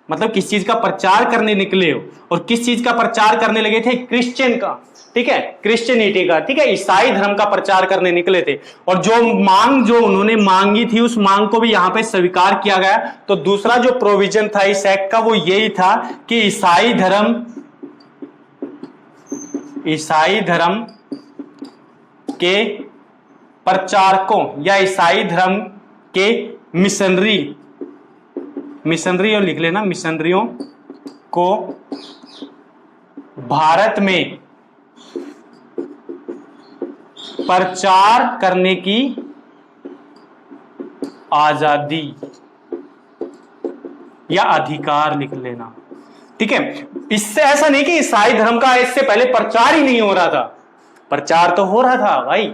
[SPEAKER 1] मतलब किस चीज का प्रचार करने निकले हो, और किस चीज का प्रचार करने लगे थे, क्रिश्चियन का, ठीक है, क्रिश्चियनिटी का, ठीक है, ईसाई धर्म का प्रचार करने निकले थे। और जो मांग जो उन्होंने मांगी थी उस मांग को भी यहां पे स्वीकार किया गया। तो दूसरा जो प्रोविजन था इस एक्ट का वो यही था कि ईसाई धर्म के प्रचारकों या ईसाई धर्म के मिशनरी और लिख लेना, मिशनरियों को भारत में प्रचार करने की आजादी या अधिकार लिख लेना, ठीक है। इससे ऐसा नहीं कि ईसाई धर्म का इससे पहले प्रचार ही नहीं हो रहा था, प्रचार तो हो रहा था भाई,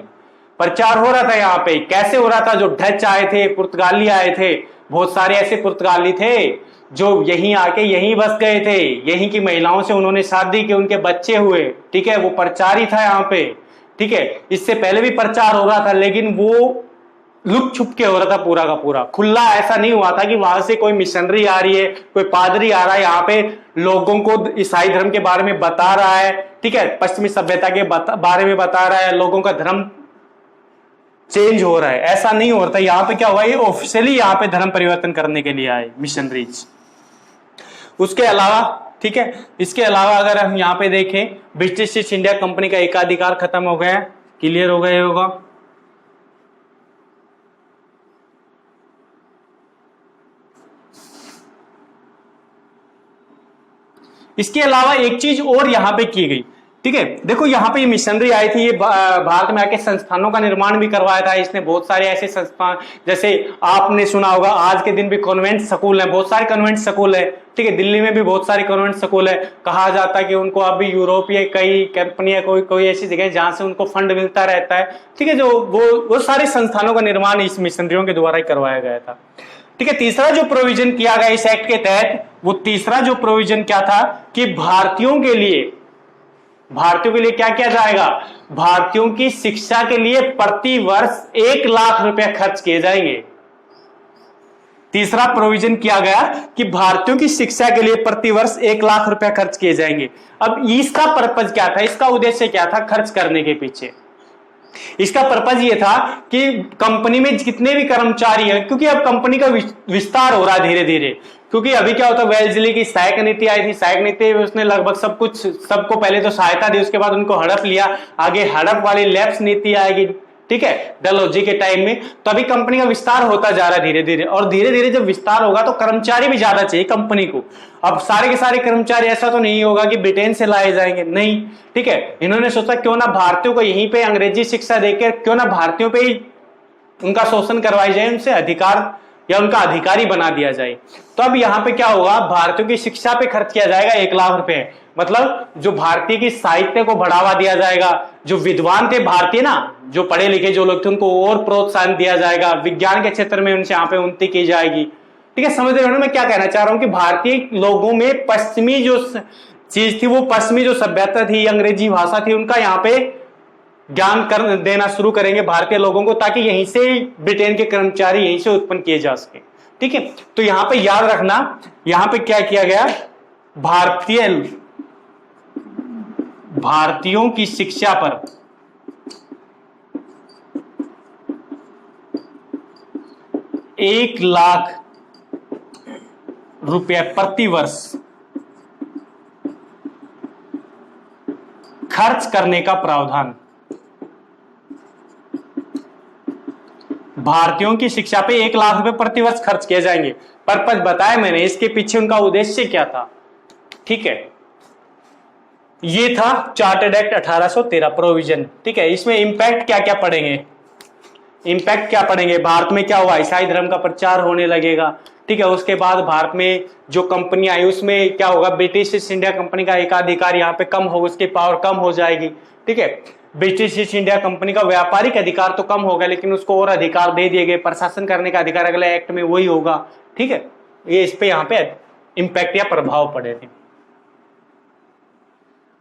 [SPEAKER 1] प्रचार हो रहा था। यहां पे कैसे हो रहा था, जो डच आए थे, पुर्तगाली आए थे, बहुत सारे ऐसे पुर्तगाली थे जो यहीं आके यहीं बस गए थे, यहीं की महिलाओं से उन्होंने शादी की, उनके बच्चे हुए, ठीक है, वो प्रचार ही था यहाँ पे, ठीक है। इससे पहले भी प्रचार हो रहा था, लेकिन वो लुक छुप के हो रहा था पूरा का पूरा, खुला ऐसा नहीं हुआ था कि वहां से कोई मिशनरी आ रही है, कोई पादरी आ रहा है यहाँ पे लोगों को ईसाई धर्म के बारे में बता रहा है, ठीक है, पश्चिमी सभ्यता के बारे में बता रहा है, लोगों का धर्म चेंज हो रहा है, ऐसा नहीं हो रहा था। यहाँ पे क्या हुआ, ये ऑफिशियली यहाँ पे धर्म परिवर्तन करने के लिए आए मिशनरीज। उसके अलावा, ठीक है, इसके अलावा अगर हम यहाँ पे देखें, ब्रिटिश ईस्ट इंडिया कंपनी का एकाधिकार खत्म हो गया, क्लियर हो गया होगा। इसके अलावा एक चीज और यहां पे की गई ठीक है। देखो यहाँ पे ये मिशनरी आई थी, ये भारत में आके संस्थानों का निर्माण भी करवाया था इसने। बहुत सारे ऐसे संस्थान, जैसे आपने सुना होगा आज के दिन भी कॉन्वेंट स्कूल है, बहुत सारे कॉन्वेंट स्कूल है। ठीक है, दिल्ली में भी बहुत सारे कॉन्वेंट स्कूल है। कहा जाता है कि उनको अभी यूरोपीय कई कंपनियां, कोई ऐसी जगह जहां से उनको फंड मिलता रहता है। ठीक है, जो वो सारे संस्थानों का निर्माण इस मिशनरियों के द्वारा ही करवाया गया था। ठीक है, तीसरा जो प्रोविजन किया गया इस एक्ट के तहत, वो तीसरा जो प्रोविजन क्या था कि भारतीयों के लिए क्या किया जाएगा, भारतीयों की शिक्षा के लिए प्रति वर्ष 1 लाख रुपए खर्च किए जाएंगे। तीसरा प्रोविजन किया गया कि भारतीयों की शिक्षा के लिए प्रति वर्ष 1 लाख रुपए खर्च किए जाएंगे। अब इसका पर्पज क्या था, इसका उद्देश्य क्या था खर्च करने के पीछे? इसका पर्पज ये था कि कंपनी में जितने भी कर्मचारी हैं, क्योंकि अब कंपनी का विस्तार हो रहा है धीरे धीरे, क्योंकि अभी क्या होता है, वेल्सली की सहायक नीति आई थी, सहायक नीति में उसने लगभग सबको पहले तो सहायता दी, उसके बाद उनको हड़प लिया, आगे हड़प वाली लैप्स नीति आएगी। ठीक है, डलहौजी के टाइम में। तो अभी कंपनी का विस्तार होता जा रहा है धीरे धीरे, और धीरे धीरे जब विस्तार होगा तो कर्मचारी भी ज्यादा चाहिए कंपनी को। अब सारे के सारे कर्मचारी ऐसा तो नहीं होगा कि ब्रिटेन से लाए जाएंगे, नहीं। ठीक है, इन्होंने सोचा क्यों ना भारतीयों को यहीं पे अंग्रेजी शिक्षा देकर क्यों ना भारतीयों पे ही उनका शोषण करवाई जाए, उनसे अधिकार या उनका अधिकारी बना दिया जाए। तो अब यहाँ पे क्या होगा, भारतीयों की शिक्षा पे खर्च किया जाएगा 1 लाख रुपए। मतलब जो भारतीय की साहित्य को बढ़ावा दिया जाएगा, जो विद्वान थे भारतीय ना, जो पढ़े लिखे जो लोग थे, उनको और प्रोत्साहन दिया जाएगा, विज्ञान के क्षेत्र में उनसे यहाँ पे उन्नति की जाएगी। ठीक है, समझ रहे हो ना मैं क्या कहना चाह रहा हूं, कि भारतीय लोगों में पश्चिमी जो चीज थी, वो पश्चिमी जो सभ्यता थी, अंग्रेजी भाषा थी, उनका यहाँ पे ज्ञान कर देना शुरू करेंगे भारतीय लोगों को, ताकि यहीं से ब्रिटेन के कर्मचारी यहीं से उत्पन्न किए जा सके। ठीक है, तो यहां पे याद रखना, यहां पे क्या किया गया, भारतीयों की शिक्षा पर 1 लाख रुपए प्रति वर्ष खर्च करने का प्रावधान। भारतीयों की शिक्षा पे 1 लाख रुपए प्रति वर्ष खर्च किए जाएंगे। पर्पज बताया मैंने, इसके पीछे उनका उद्देश्य क्या था। ठीक है, ये था चार्टर्ड एक्ट 1813 प्रोविजन। ठीक है, इसमें इंपैक्ट क्या क्या पड़ेंगे, इंपैक्ट क्या पड़ेंगे, भारत में क्या हुआ, ईसाई धर्म का प्रचार होने लगेगा। ठीक है, उसके बाद भारत में जो कंपनी आई उसमें क्या होगा, ब्रिटिश ईस्ट इंडिया कंपनी का एकाधिकार यहाँ पे कम होगा, उसकी पावर कम हो जाएगी। ठीक है, ब्रिटिश ईस्ट इंडिया कंपनी का व्यापारिक अधिकार तो कम होगा, लेकिन उसको और अधिकार दे दिए गए, प्रशासन करने का अधिकार अगले एक्ट में वही होगा। ठीक है, ये इस पे यहाँ पे इंपैक्ट या प्रभाव पड़े थे।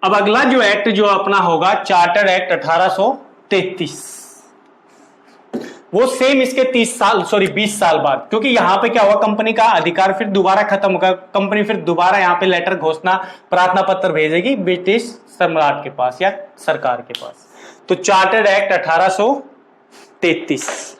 [SPEAKER 1] अब अगला जो एक्ट जो अपना होगा, चार्टर्ड एक्ट 1833, वो सेम इसके 20 साल बाद, क्योंकि यहां पे क्या हुआ, कंपनी का अधिकार फिर दोबारा खत्म होगा, कंपनी फिर दोबारा यहां पे लेटर घोषणा प्रार्थना पत्र भेजेगी ब्रिटिश सम्राट के पास या सरकार के पास। तो चार्टर्ड एक्ट 1833,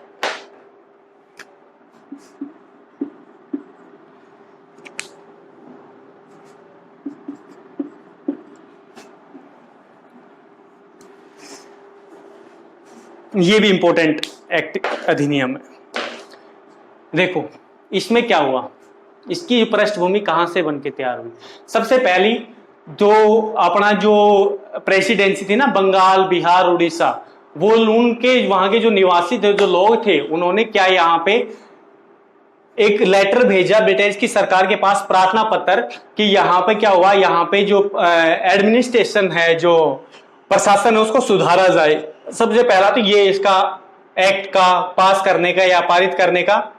[SPEAKER 1] ये भी इंपॉर्टेंट एक्ट अधिनियम है। देखो इसमें क्या हुआ, इसकी पृष्ठभूमि कहां से बन के तैयार हुई। सबसे पहली जो अपना जो प्रेसिडेंसी थी ना, बंगाल, बिहार, उड़ीसा, वो उनके वहां के जो निवासी थे, जो लोग थे, उन्होंने क्या यहाँ पे एक लेटर भेजा ब्रिटिश की सरकार के पास, प्रार्थना पत्र, कि यहाँ पे क्या हुआ, यहाँ पे जो एडमिनिस्ट्रेशन है, जो प्रशासन है, उसको सुधारा जाए। सबसे पहला तो ये इसका एक्ट का पास करने का या पारित करने का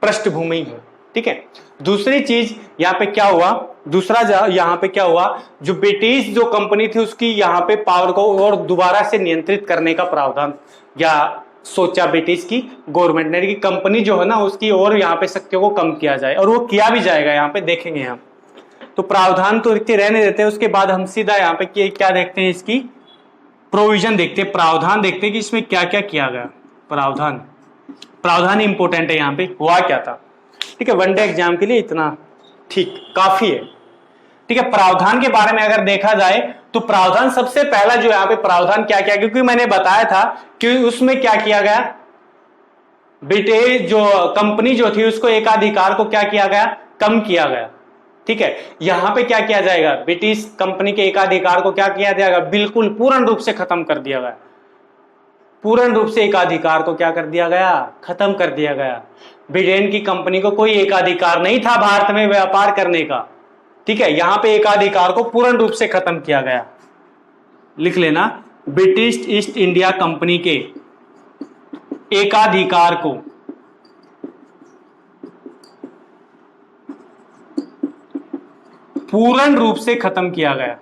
[SPEAKER 1] पृष्ठभूमि है। ठीक है, दूसरी चीज यहाँ पे क्या हुआ, दूसरा यहाँ पे क्या हुआ, जो ब्रिटिश जो कंपनी थी उसकी यहाँ पे पावर को और दोबारा से नियंत्रित करने का प्रावधान या सोचा ब्रिटिश की गवर्नमेंट ने, कि कंपनी जो है ना उसकी और यहाँ पे शक्तियों को कम किया जाए, और वो किया भी जाएगा, यहाँ पे देखेंगे हम। तो प्रावधान तो रहने देते हैं, उसके बाद हम सीधा यहाँ पे क्या देखते हैं, इसकी प्रोविजन देखते हैं, प्रावधान देखते हैं कि इसमें क्या क्या किया गया। प्रावधान इंपॉर्टेंट है, यहाँ पे हुआ क्या था। ठीक है, वनडे एग्जाम के लिए इतना ठीक काफी है। ठीक है, प्रावधान के बारे में अगर देखा जाए तो प्रावधान सबसे पहला जो यहाँ पे प्रावधान क्या किया, क्योंकि मैंने बताया था कि उसमें क्या किया गया, ब्रिटिश जो कंपनी जो थी उसको एकाधिकार को क्या किया गया, कम किया गया। ठीक है, यहां पे क्या किया जाएगा, ब्रिटिश कंपनी के एकाधिकार को क्या किया जाएगा, बिल्कुल पूर्ण रूप से खत्म कर दिया गया। पूर्ण रूप से एकाधिकार को क्या कर दिया गया, खत्म कर दिया गया। ब्रिटेन की कंपनी को कोई एकाधिकार नहीं था भारत में व्यापार करने का, ठीक है, यहां पे एकाधिकार को पूर्ण रूप से खत्म किया गया। लिख लेना, ब्रिटिश ईस्ट इंडिया कंपनी के एकाधिकार को पूर्ण रूप से खत्म किया गया।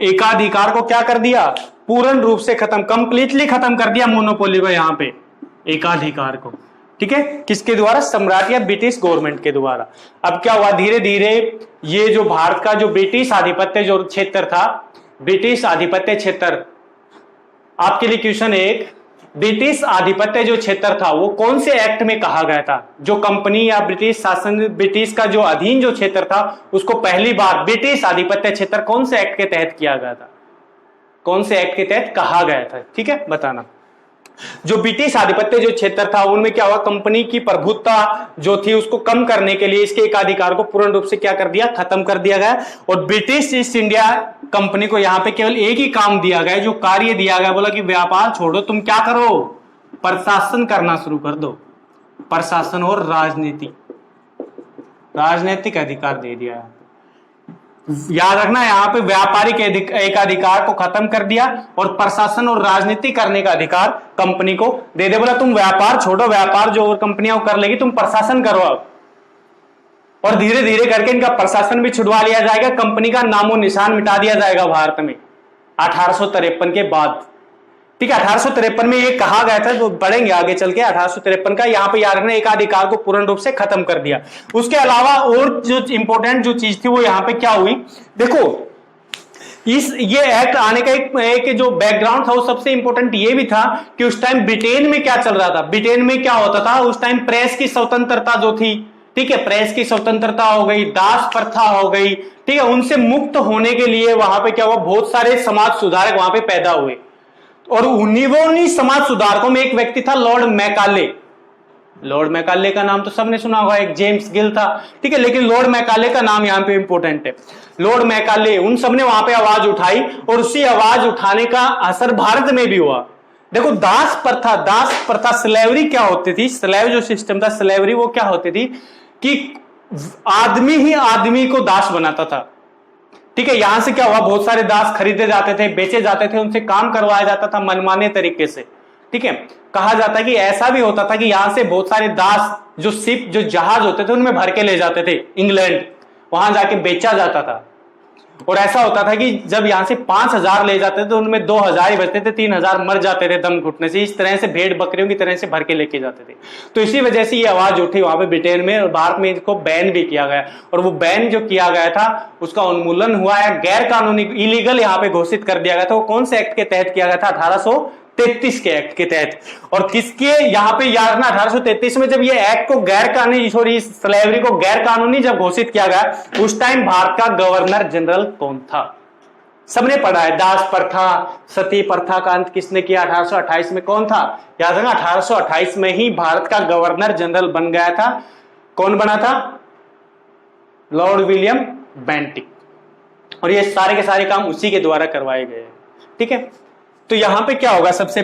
[SPEAKER 1] एकाधिकार को क्या कर दिया, पूर्ण रूप से खत्म, कंप्लीटली खत्म कर दिया मोनोपोली को, यहां पे एकाधिकार को, ठीक है, किसके द्वारा, सम्राट या ब्रिटिश गवर्नमेंट के द्वारा। अब क्या हुआ, धीरे धीरे ये जो भारत का जो ब्रिटिश आधिपत्य जो क्षेत्र था, ब्रिटिश आधिपत्य क्षेत्र, आपके लिए क्वेश्चन एक, ब्रिटिश आधिपत्य जो क्षेत्र था वो कौन से एक्ट में कहा गया था, जो कंपनी या ब्रिटिश शासन, ब्रिटिश का जो अधीन जो क्षेत्र था उसको पहली बार ब्रिटिश आधिपत्य क्षेत्र कौन से एक्ट के तहत किया गया था, कौन से एक्ट के तहत कहा गया था, ठीक है, बताना। जो ब्रिटिश आधिपत्य जो क्षेत्र था उनमें क्या हुआ, कंपनी की प्रभुत्ता जो थी उसको कम करने के लिए इसके एकाधिकार को पूर्ण रूप से क्या कर दिया, खत्म कर दिया गया। और ब्रिटिश ईस्ट इंडिया कंपनी को यहां पे केवल एक ही काम दिया गया, जो कार्य दिया गया, बोला कि व्यापार छोड़ो, तुम क्या करो, प्रशासन करना शुरू कर दो, प्रशासन और राजनीति, राजनीतिक अधिकार दे दिया। याद रखना, यहां पे व्यापारिक एकाधिकार को खत्म कर दिया और प्रशासन और राजनीति करने का अधिकार कंपनी को दे दे, बोला तुम व्यापार छोड़ो, व्यापार जो और कंपनियां कर लेगी, तुम प्रशासन करो अब। और धीरे धीरे करके इनका प्रशासन भी छुड़वा लिया जाएगा, कंपनी का नामो निशान मिटा दिया जाएगा भारत में 1853 के बाद, ठीक है। 1853 में ये कहा गया था, तो पढ़ेंगे आगे चल के 1853 का, यहां पे यार ने एकाधिकार को पूर्ण रूप से खत्म कर दिया। उसके अलावा और जो इंपॉर्टेंट जो चीज थी वो यहां पे क्या हुई, देखो ये एक्ट आने का एक जो बैकग्राउंड था वो सबसे इंपॉर्टेंट ये भी था कि उस टाइम ब्रिटेन में क्या चल रहा था, ब्रिटेन में क्या होता था उस टाइम, प्रेस की स्वतंत्रता जो थी, ठीक है, प्रेस की स्वतंत्रता हो गई, दास प्रथा हो गई, ठीक है, उनसे मुक्त होने के लिए वहां पे क्या हुआ, बहुत सारे समाज सुधारक वहां पे पैदा हुए। और उन्हीं समाज सुधारकों में एक व्यक्ति था लॉर्ड मैकाले। लॉर्ड मैकाले का नाम तो सबने सुना होगा, एक जेम्स गिल था, ठीक है, लेकिन लॉर्ड मैकाले का नाम यहां पे इंपॉर्टेंट है। लॉर्ड मैकाले, उन सबने वहां पे आवाज उठाई और उसी आवाज उठाने का असर भारत में भी हुआ। देखो दास प्रथा स्लेवरी क्या होती थी, स्लेव जो सिस्टम था, स्लेवरी वो क्या होती थी कि आदमी ही आदमी को दास बनाता था, ठीक है। यहां से क्या हुआ, बहुत सारे दास खरीदे जाते थे, बेचे जाते थे, उनसे काम करवाया जाता था मनमाने तरीके से, ठीक है। कहा जाता है कि ऐसा भी होता था कि यहां से बहुत सारे दास जो शिप, जो जहाज होते थे उनमें भर के ले जाते थे इंग्लैंड, वहां जाके बेचा जाता था। और ऐसा होता था कि जब यहां से 5000 ले जाते थे तो उनमें 2000 ही बचते थे, 3000 मर जाते थे दम घुटने से। इस तरह से भेड़ बकरियों की तरह से भर के लेके जाते थे। तो इसी वजह से ये आवाज उठी वहां पे ब्रिटेन में, और भारत में इसको बैन भी किया गया। और वो बैन जो किया गया था उसका उन्मूलन हुआ है, गैर कानूनी, इलीगल यहाँ पे घोषित कर दिया गया था। वो कौन से एक्ट के तहत किया गया था, 1833 के एक्ट के तहत। और किसके यहाँ पे याद रखना, 1833 में जब ये एक्ट को गैर कानूनी, सॉरी स्लेवरी को गैर कानूनी जब घोषित किया गया, उस टाइम भारत का गवर्नर जनरल कौन था, सबने पढ़ा है। दास प्रथा, सती प्रथा का अंत किसने किया, 1828 में कौन था, याद रखना 1828 में ही भारत का गवर्नर जनरल बन गया था। कौन बना था, लॉर्ड विलियम बेंटिक। और ये सारे के सारे काम उसी के द्वारा करवाए गए, ठीक है। तो यहां पे क्या होगा, सबसे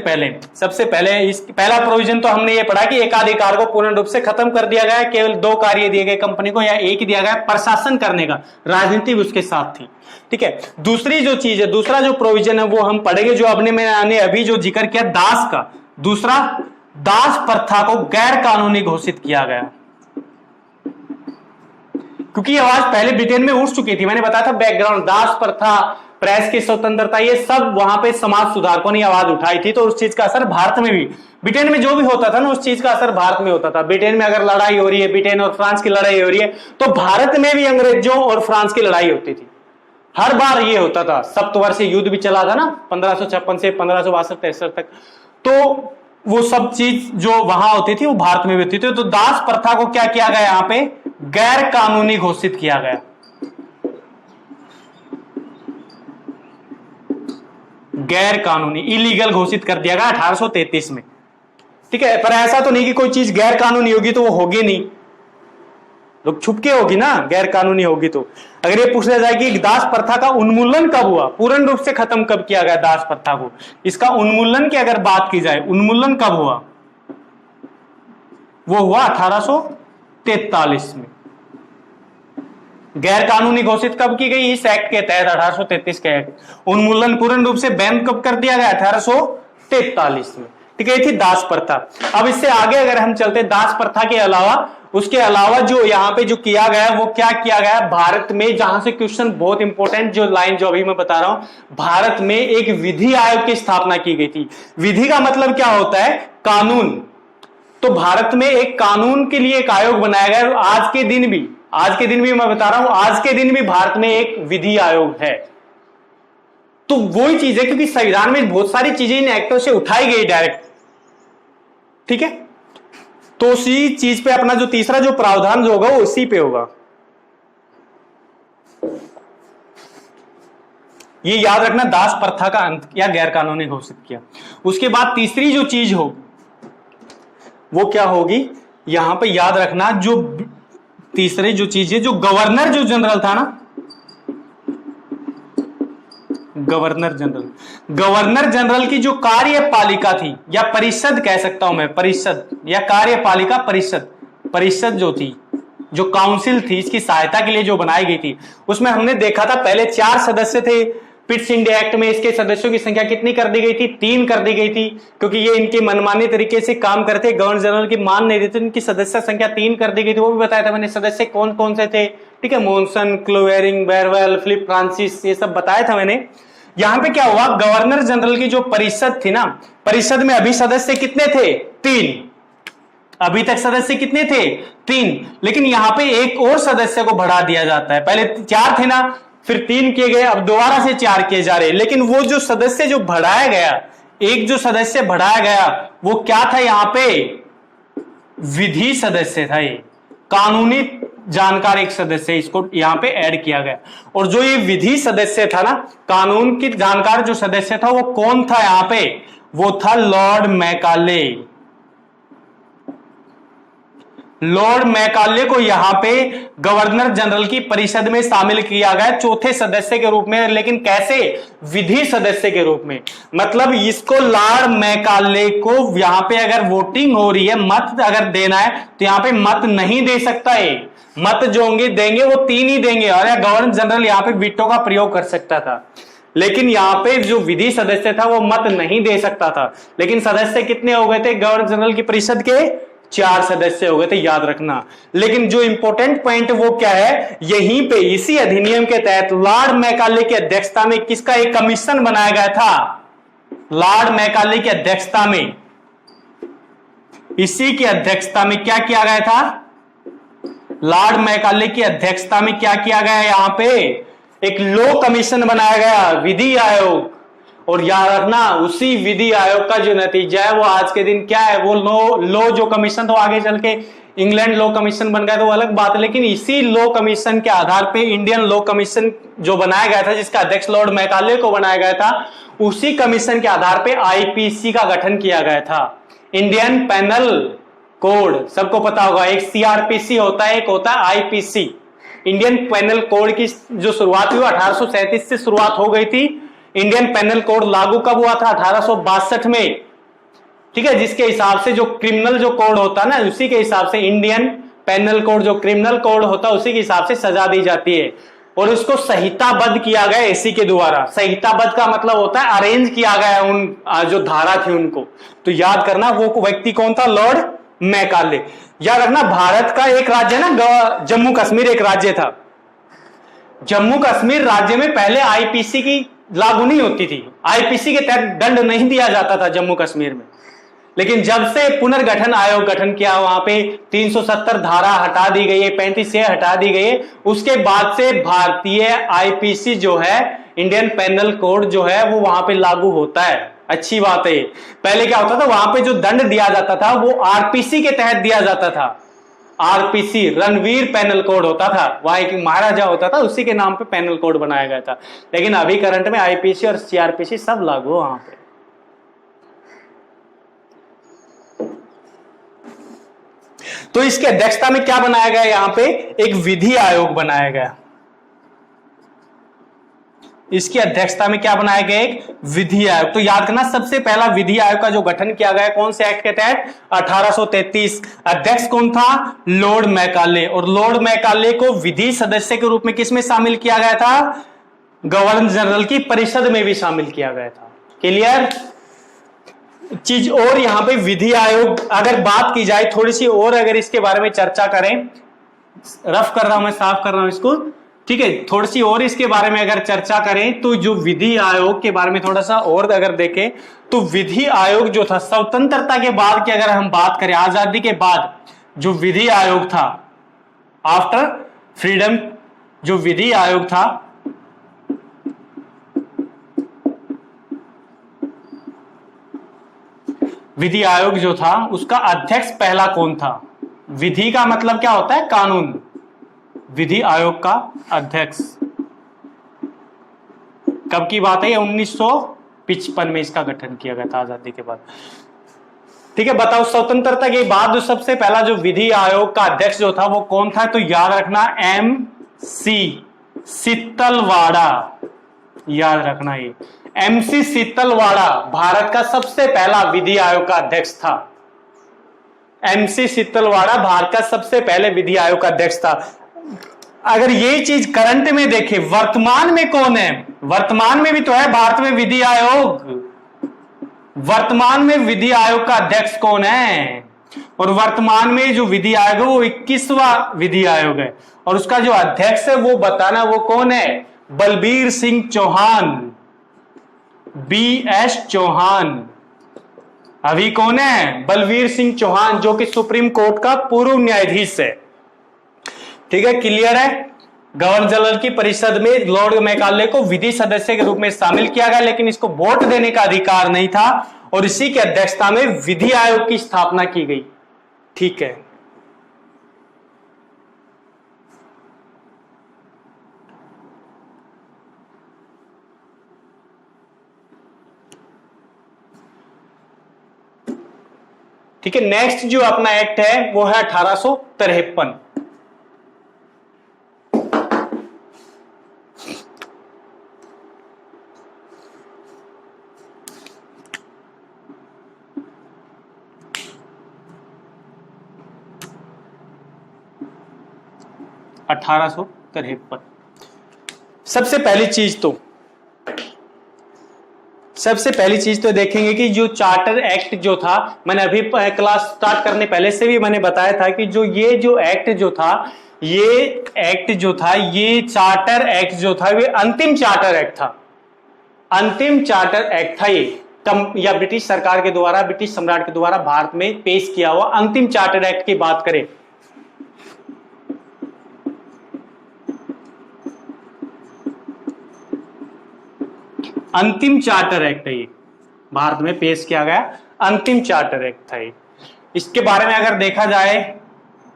[SPEAKER 1] पहले इस पहला प्रोविजन तो हमने ये पढ़ा कि एकाधिकार को पूर्ण रूप से खत्म कर दिया गया। केवल 2 कार्य दिए गए कंपनी को, या एक ही दिया गया, प्रशासन करने का, राजनीति भी उसके साथ थी, ठीक है। दूसरी जो चीज है, दूसरा जो प्रोविजन है वो हम पढ़ेंगे, जो मैंने अभी जो जिक्र किया दास का। दूसरा, दास प्रथा को गैर कानूनी घोषित किया गया, क्योंकि ये आवाज पहले ब्रिटेन में उठ चुकी थी। मैंने बताया था बैकग्राउंड, दास प्रथा, प्रेस की स्वतंत्रता, ये सब वहां पे समाज सुधारकों ने आवाज उठाई थी। तो उस चीज का असर भारत में भी, ब्रिटेन में जो भी होता था ना, उस चीज का असर भारत में होता था। ब्रिटेन में अगर लड़ाई हो रही है, ब्रिटेन और फ्रांस की लड़ाई हो रही है, तो भारत में भी अंग्रेजों और फ्रांस की लड़ाई होती थी। हर बार ये होता था। सप्तवर्षीय युद्ध भी चला था ना 1556 से 1562-63 तक। तो वो सब चीज जो वहां होती थी वो भारत में भी होती थी। तो दास प्रथा को क्या किया गया, यहां पे गैर कानूनी घोषित किया गया। गैर कानूनी, इलीगल घोषित कर दिया गया 1833 में। ठीक है, पर ऐसा तो नहीं कि कोई चीज गैर कानूनी होगी तो वो होगी नहीं, लोग छुपके होगी ना, गैर कानूनी होगी तो। अगर ये पूछा जाए कि दास प्रथा का उन्मूलन कब हुआ, पूर्ण रूप से खत्म कब किया गया दास प्रथा को, इसका उन्मूलन की अगर बात की जाए, उन्मूलन कब हुआ, वो हुआ 1843 में। गैर कानूनी घोषित कब की गई, इस एक्ट के तहत 1833 के एक्ट। उन्मूलन पूर्ण रूप से बैन कब कर दिया गया, 1843 में। ठीक है, ये थी दास प्रथा। अब इससे आगे अगर हम चलते, दास प्रथा के अलावा, उसके अलावा जो यहाँ पे जो किया गया वो क्या किया गया भारत में, जहां से क्वेश्चन बहुत इंपॉर्टेंट जो लाइन जो अभी मैं बता रहा हूं, भारत में एक विधि आयोग की स्थापना की गई थी। विधि का मतलब क्या होता है, कानून। तो भारत में एक कानून के लिए एक आयोग बनाया गया। आज के दिन भी मैं बता रहा हूं, आज के दिन भी भारत में एक विधि आयोग है। तो वही चीज है, क्योंकि संविधान में बहुत सारी चीजें इन एक्टों से उठाई गई डायरेक्ट। ठीक है, तो उसी चीज पे अपना जो तीसरा जो प्रावधान जो होगा वो उसी पे होगा। ये याद रखना, दास प्रथा का अंत या गैर कानूनी घोषित किया। उसके बाद तीसरी जो चीज होगी वो क्या होगी, यहां पे याद रखना, जो तीसरी जो चीज है, जो गवर्नर जो जनरल था ना, गवर्नर जनरल की जो कार्यपालिका थी, या परिषद कह सकता हूं मैं, परिषद या कार्यपालिका परिषद जो थी, जो काउंसिल थी, इसकी सहायता के लिए जो बनाई गई थी, उसमें हमने देखा था पहले 4 सदस्य थे। पिट्स इंडिया एक्ट में इसके सदस्यों की संख्या कितनी कर दी गई थी, 3 कर दी गई थी, क्योंकि ये इनके मनमानी तरीके से काम करते, गवर्नर जनरल की मान नहीं देते, इनकी सदस्य संख्या 3 कर दी गई थी। वो भी बताया था मैंने, सदस्य कौन कौन से थे। ठीक है, मॉनसन, क्लोवेरिंग, बेरवेल, फिलिप फ्रांसिस, ये सब बताया था मैंने। यहां पे क्या हुआ, गवर्नर जनरल की जो परिषद थी ना, परिषद में अभी सदस्य कितने थे, 3। अभी तक सदस्य कितने थे, 3। लेकिन यहां पे एक और सदस्य को बढ़ा दिया जाता है। पहले 4 थे ना, फिर 3 किए गए, अब दोबारा से 4 किए जा रहे। लेकिन वो जो सदस्य जो बढ़ाया गया, एक जो सदस्य बढ़ाया गया, वो क्या था, यहां पे विधि सदस्य था। ये कानूनी जानकार एक सदस्य, इसको यहां पे ऐड किया गया। और जो ये विधि सदस्य था ना, कानून की जानकार जो सदस्य था, वो कौन था यहां पे, वो था लॉर्ड मैकाले। लॉर्ड मैकाले को यहां पे गवर्नर जनरल की परिषद में शामिल किया गया, चौथे सदस्य के रूप में। लेकिन कैसे, विधि सदस्य के रूप में। मतलब इसको लॉर्ड मैकाले को यहां पे अगर वोटिंग हो रही है, मत अगर देना है, तो यहां पे मत नहीं दे सकता है। मत जो होंगे देंगे वो 3 ही देंगे, और गवर्नर जनरल यहां पे वीटो का प्रयोग कर सकता था। लेकिन यहां पे जो विधि सदस्य था वो मत नहीं दे सकता था। लेकिन सदस्य कितने हो गए थे, गवर्नर जनरल की परिषद के 4 सदस्य हो गए थे, याद रखना। लेकिन जो इंपॉर्टेंट पॉइंट वो क्या है, यहीं पे इसी अधिनियम के तहत लॉर्ड मैकाले की अध्यक्षता में किसका एक कमीशन बनाया गया था, लॉर्ड मैकाले की अध्यक्षता में, इसी की अध्यक्षता में क्या किया गया था, लॉर्ड मैकाले की अध्यक्षता में क्या किया गया, यहां पे एक लॉ कमीशन बनाया गया, विधि आयोग। और याद रखना, उसी विधि आयोग का जो नतीजा है वो आज के दिन क्या है, वो लॉ जो कमीशन तो आगे चल के इंग्लैंड लॉ कमीशन बन गया तो वो अलग बात है। लेकिन इसी लॉ कमीशन के आधार पे इंडियन लॉ कमीशन जो बनाया गया था, जिसका अध्यक्ष लॉर्ड मैकाले को बनाया गया था, उसी कमीशन के आधार पे आईपीसी का गठन किया गया था, इंडियन पेनल कोड। सबको पता होगा, एक सीआरपीसी होता है, एक होता है आईपीसी। इंडियन पेनल कोड की जो शुरुआत हुई 1837 से शुरुआत हो गई थी। इंडियन पेनल कोड लागू कब हुआ था, 1862 में। ठीक है, जिसके हिसाब से जो क्रिमिनल जो कोड होता है ना, उसी के हिसाब से इंडियन पेनल कोड जो क्रिमिनल कोड होता है, उसी के हिसाब से सजा दी जाती है। और उसको संहिताबद्ध किया गया एसी के द्वारा। संहिताबद्ध का मतलब होता है अरेंज किया गया उन जो धारा थी उनको। तो याद करना, वो व्यक्ति कौन था, लॉर्ड मैकाले। याद रखना, भारत का एक राज्य है ना, जम्मू कश्मीर एक राज्य था। जम्मू कश्मीर राज्य में पहले आईपीसी की लागू नहीं होती थी, आईपीसी के तहत दंड नहीं दिया जाता था जम्मू कश्मीर में। लेकिन जब से पुनर्गठन आयोग गठन किया, वहां पे 370 धारा हटा दी गई है, 35 हटा दी गई है, उसके बाद से भारतीय आईपीसी जो है, इंडियन पेनल कोड जो है, वो वहां पे लागू होता है। अच्छी बात है। पहले क्या होता था, वहां पे जो दंड दिया जाता था वो आरपीसी के तहत दिया जाता था। आरपीसी, रणवीर पैनल कोड होता था, वहां एक महाराजा होता था, उसी के नाम पे पैनल कोड बनाया गया था। लेकिन अभी करंट में आईपीसी और सीआरपीसी सब लागू वहां पे। तो इसकी अध्यक्षता में क्या बनाया गया, यहां पे एक विधि आयोग बनाया गया। इसकी अध्यक्षता में क्या बनाया गया, एक विधि आयोग। तो याद करना, सबसे पहला विधि आयोग का जो गठन किया गया कौन से एक्ट के तहत, 1833। अध्यक्ष कौन था, लॉर्ड मैकाले। और लॉर्ड मैकाले को विधि सदस्य के रूप में किसमें शामिल किया गया था, गवर्नर जनरल की परिषद में भी शामिल किया गया था। क्लियर चीज। और यहां पे विधि आयोग अगर बात की जाए थोड़ी सी और, अगर इसके बारे में चर्चा करें, रफ कर रहा हूं मैं, साफ कर रहा हूं इसको, ठीक है, थोड़ी सी और इसके बारे में अगर चर्चा करें तो जो विधि आयोग के बारे में थोड़ा सा और अगर देखें तो विधि आयोग जो था स्वतंत्रता के बाद की अगर हम बात करें, आजादी के बाद जो विधि आयोग था, आफ्टर फ्रीडम, जो विधि आयोग था विधि आयोग जो था उसका अध्यक्ष पहला कौन था। विधि का मतलब क्या होता है, कानून। विधि आयोग का अध्यक्ष कब की बात है, 1955 में इसका गठन किया गया था, आजादी के बाद। ठीक है, बताओ स्वतंत्रता के बाद जो सबसे पहला जो विधि आयोग का अध्यक्ष जो था वो कौन था, तो याद रखना MC सीतलवाड़ा, याद रखना ये MC सीतलवाड़ा भारत का सबसे पहला विधि आयोग का अध्यक्ष था। MC सीतलवाड़ा भारत का सबसे पहले विधि आयोग का अध्यक्ष था। अगर ये चीज करंट में देखें, वर्तमान में कौन है, वर्तमान में भी तो है भारत में विधि आयोग, वर्तमान में विधि आयोग का अध्यक्ष कौन है, और वर्तमान में जो विधि आयोग है वो 21वां विधि आयोग है, और उसका जो अध्यक्ष है वो बताना वो कौन है, बलबीर सिंह चौहान, BS चौहान। अभी कौन है, बलबीर सिंह चौहान, जो कि सुप्रीम कोर्ट का पूर्व न्यायाधीश है। ठीक है, क्लियर है। गवर्नर जनरल की परिषद में लॉर्ड मैकाले को विधि सदस्य के रूप में शामिल किया गया, लेकिन इसको वोट देने का अधिकार नहीं था, और इसी की अध्यक्षता में विधि आयोग की स्थापना की गई। ठीक है, ठीक है। नेक्स्ट जो अपना एक्ट है वो है 1853। सबसे पहली चीज तो देखेंगे कि जो चार्टर एक्ट जो था, मैंने अभी क्लास स्टार्ट करने पहले से भी मैंने बताया था कि ये जो एक्ट जो था, ये चार्टर एक्ट जो था, ये अंतिम चार्टर एक्ट था। अंतिम चार्टर एक्ट था ये, या ब्रिटिश सरकार के द्वारा, ब्रिटिश सम्राट के द्वारा भारत में पेश किया हुआ अंतिम चार्टर एक्ट की बात करें, अंतिम चार्टर एक्ट है ये, भारत में पेश किया गया अंतिम चार्टर एक्ट था ये। इसके बारे में अगर देखा जाए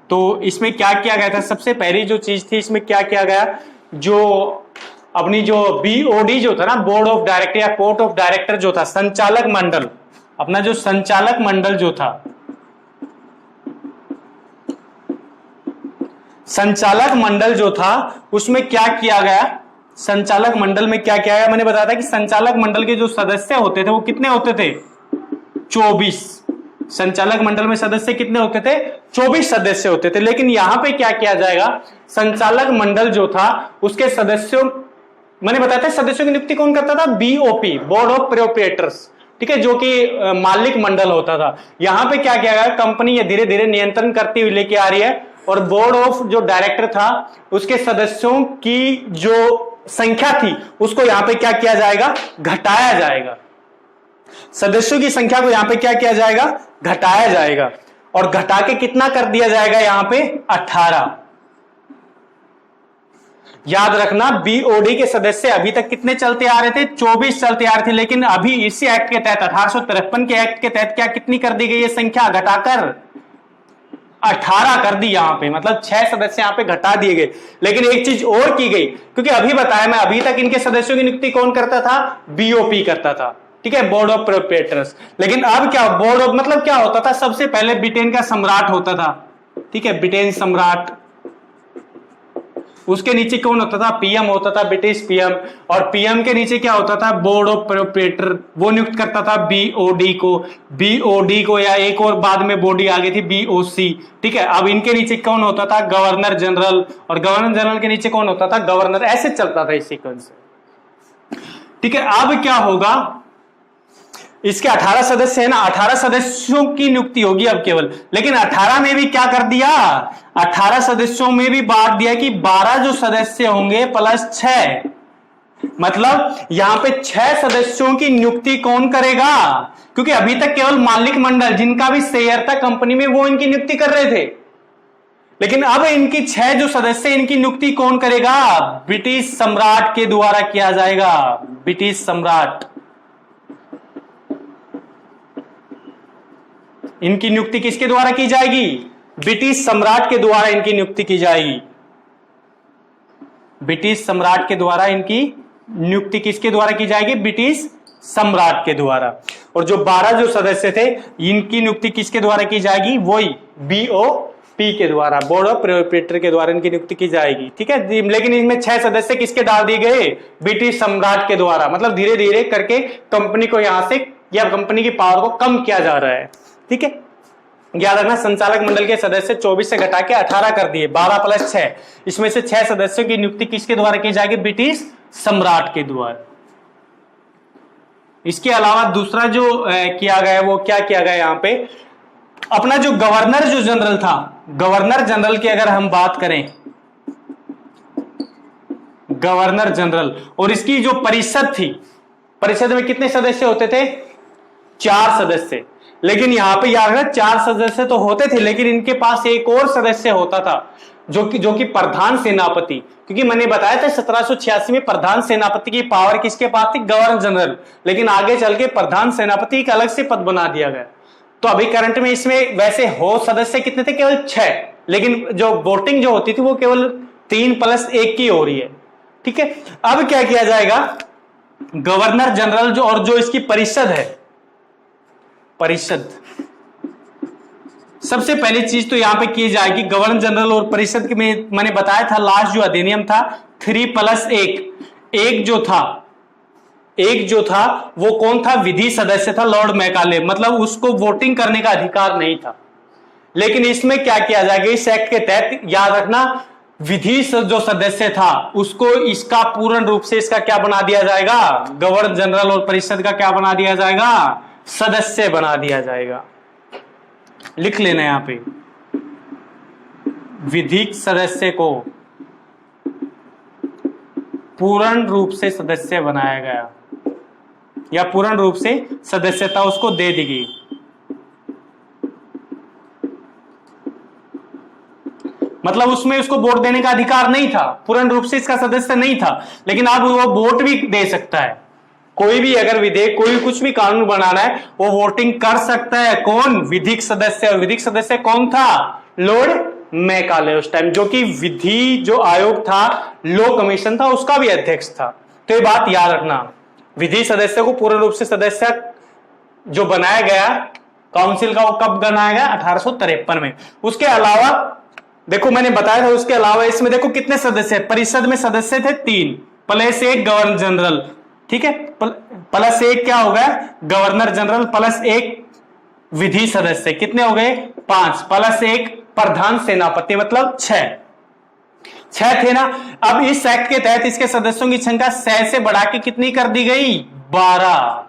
[SPEAKER 1] तो इसमें क्या किया गया था, सबसे पहली जो चीज थी इसमें क्या किया गया, जो अपनी जो BOD जो था ना, बोर्ड ऑफ डायरेक्टर या कोर्ट ऑफ डायरेक्टर जो था, संचालक मंडल, अपना जो संचालक मंडल जो था, संचालक मंडल जो था उसमें क्या किया गया, संचालक मंडल में क्या किया गया, मैंने बताया था कि संचालक मंडल के जो सदस्य होते थे वो कितने होते थे, 24। संचालक मंडल में सदस्य कितने होते थे, 24 सदस्य होते थे। लेकिन यहां पे क्या किया जाएगा, संचालक मंडल जो था उसके सदस्यों, मैंने बताया था सदस्यों की नियुक्ति कौन करता था, BOP, बोर्ड ऑफ प्रोप्राइटर्स, ठीक है, जो कि मालिक मंडल होता था। यहां पे क्या किया गया, कंपनी ये धीरे धीरे नियंत्रण करती हुई लेके आ रही है, और बोर्ड ऑफ जो डायरेक्टर था उसके सदस्यों की जो संख्या थी उसको यहां पे क्या किया जाएगा, घटाया जाएगा। सदस्यों की संख्या को यहां पे क्या किया जाएगा, घटाया जाएगा, और घटा के कितना कर दिया जाएगा यहां पे, 18। याद रखना BOD के सदस्य अभी तक कितने चलते आ रहे थे, 24 चलते आ रहे थे, लेकिन अभी इसी एक्ट के तहत 1853 के एक्ट के तहत क्या कितनी कर दी गई है संख्या, घटाकर 18 कर दी यहां पे, मतलब 6 सदस्य यहां पे घटा दिए गए। लेकिन एक चीज और की गई, क्योंकि अभी बताया मैं, अभी तक इनके सदस्यों की नियुक्ति कौन करता था? बीओपी करता था, ठीक है, बोर्ड ऑफ प्रोप्राइटर्स। लेकिन अब क्या, बोर्ड ऑफ मतलब क्या होता था? सबसे पहले ब्रिटेन का सम्राट होता था, ठीक है, ब्रिटेन सम्राट, उसके नीचे कौन होता था? पीएम होता था, ब्रिटिश पीएम। और पीएम के नीचे क्या होता था? बोर्ड ऑफ प्रोप्राइटर, वो नियुक्त करता था बीओडी को, या एक और बाद में बॉडी आ गई थी बीओसी, ठीक है। अब इनके नीचे कौन होता था? गवर्नर जनरल, और गवर्नर जनरल के नीचे कौन होता था? गवर्नर। ऐसे चलता था इस सीक्वेंस से, ठीक है। अब क्या होगा, इसके 18 सदस्य है ना, 18 सदस्यों की नियुक्ति होगी अब केवल। लेकिन 18 में भी क्या कर दिया? 18 सदस्यों में भी बांट दिया कि 12 जो सदस्य होंगे प्लस 6, मतलब यहां पे 6 सदस्यों की नियुक्ति कौन करेगा? क्योंकि अभी तक केवल मालिक मंडल जिनका भी शेयर था कंपनी में वो इनकी नियुक्ति कर रहे थे। लेकिन अब इनकी 6 जो सदस्य, इनकी नियुक्ति कौन करेगा? ब्रिटिश सम्राट के द्वारा किया जाएगा। ब्रिटिश सम्राट, इनकी नियुक्ति किसके द्वारा की जाएगी? ब्रिटिश सम्राट के द्वारा इनकी नियुक्ति की जाएगी। ब्रिटिश सम्राट के द्वारा इनकी नियुक्ति किसके द्वारा की जाएगी? ब्रिटिश सम्राट के द्वारा। और जो 12 जो सदस्य थे, इनकी नियुक्ति किसके द्वारा की जाएगी? वही बीओपी के द्वारा, बोर्ड ऑफ प्रोप्राइटर के द्वारा इनकी नियुक्ति की जाएगी, ठीक है। लेकिन इनमें 6 सदस्य किसके डाल दिए गए? ब्रिटिश सम्राट के द्वारा। मतलब धीरे धीरे करके कंपनी को यहां से, या कंपनी की पावर को कम किया जा रहा है, ठीक है। याद रखना, संचालक मंडल के सदस्य 24 से घटा के 18 कर दिए, 12 प्लस 6, इसमें से 6 सदस्यों की नियुक्ति किसके द्वारा की जाएगी? ब्रिटिश सम्राट के द्वारा। इसके अलावा दूसरा जो किया गया, वो क्या किया गया यहां पे, अपना जो गवर्नर जो जनरल था, गवर्नर जनरल की अगर हम बात करें, गवर्नर जनरल, और इसकी जो परिषद थी, परिषद में कितने सदस्य होते थे? 4 सदस्य। लेकिन यहां पे याद रखना, 4 सदस्य तो होते थे, लेकिन इनके पास एक और सदस्य होता था जो कि प्रधान सेनापति। क्योंकि मैंने बताया था 1786 में प्रधान सेनापति की पावर किसके पास थी? Governor general. लेकिन आगे चल के प्रधान सेनापति एक अलग से पद बना दिया गया। तो अभी करंट में इसमें वैसे हो सदस्य कितने थे? केवल 6, लेकिन जो वोटिंग जो होती थी वो केवल 3 प्लस 1 की हो रही है, ठीक है। अब क्या किया जाएगा? गवर्नर जनरल जो, और जो इसकी परिषद है, परिषद, सबसे पहली चीज तो यहां पे की जाएगी गवर्नर जनरल और परिषद में, मैंने बताया था लास्ट जो अधिनियम था 3+1, एक जो था वो कौन था? विधि सदस्य था, लॉर्ड मैकाले, मतलब उसको वोटिंग करने का अधिकार नहीं था। लेकिन इसमें क्या किया जाएगा? इस एक्ट के तहत याद रखना, विधि जो सदस्य था उसको इसका पूर्ण रूप से इसका क्या बना दिया जाएगा? गवर्नर जनरल और परिषद का क्या बना दिया जाएगा? सदस्य बना दिया जाएगा। लिख लेना यहां पे, विधिक सदस्य को पूर्ण रूप से सदस्य बनाया गया, या पूर्ण रूप से सदस्यता उसको दे दी गई। मतलब उसमें उसको वोट देने का अधिकार नहीं था, पूर्ण रूप से इसका सदस्य नहीं था, लेकिन अब वो वोट भी दे सकता है। कोई भी अगर विधेयक, कोई कुछ भी कानून बनाना है वो वोटिंग कर सकता है। कौन? विधिक सदस्य। और विधिक सदस्य कौन था? लॉर्ड मैकाले उस टाइम, जो कि विधि जो आयोग था, लॉ कमीशन था, उसका भी अध्यक्ष था। तो ये बात याद रखना, विधि सदस्य को पूर्ण रूप से सदस्य जो बनाया गया काउंसिल का, वो कब बनाया गया? 1853 में। उसके अलावा देखो मैंने बताया था, उसके अलावा इसमें देखो कितने सदस्य, परिषद में सदस्य थे 3 प्लस 1 गवर्नर जनरल, ठीक है, प्लस 1 क्या हो गया? गवर्नर जनरल प्लस 1 विधि सदस्य, कितने हो गए? 5 प्लस 1 प्रधान सेनापति, मतलब 6 थे ना। अब इस एक्ट के तहत इसके सदस्यों की संख्या 6 से बढ़ा के कितनी कर दी गई? 12।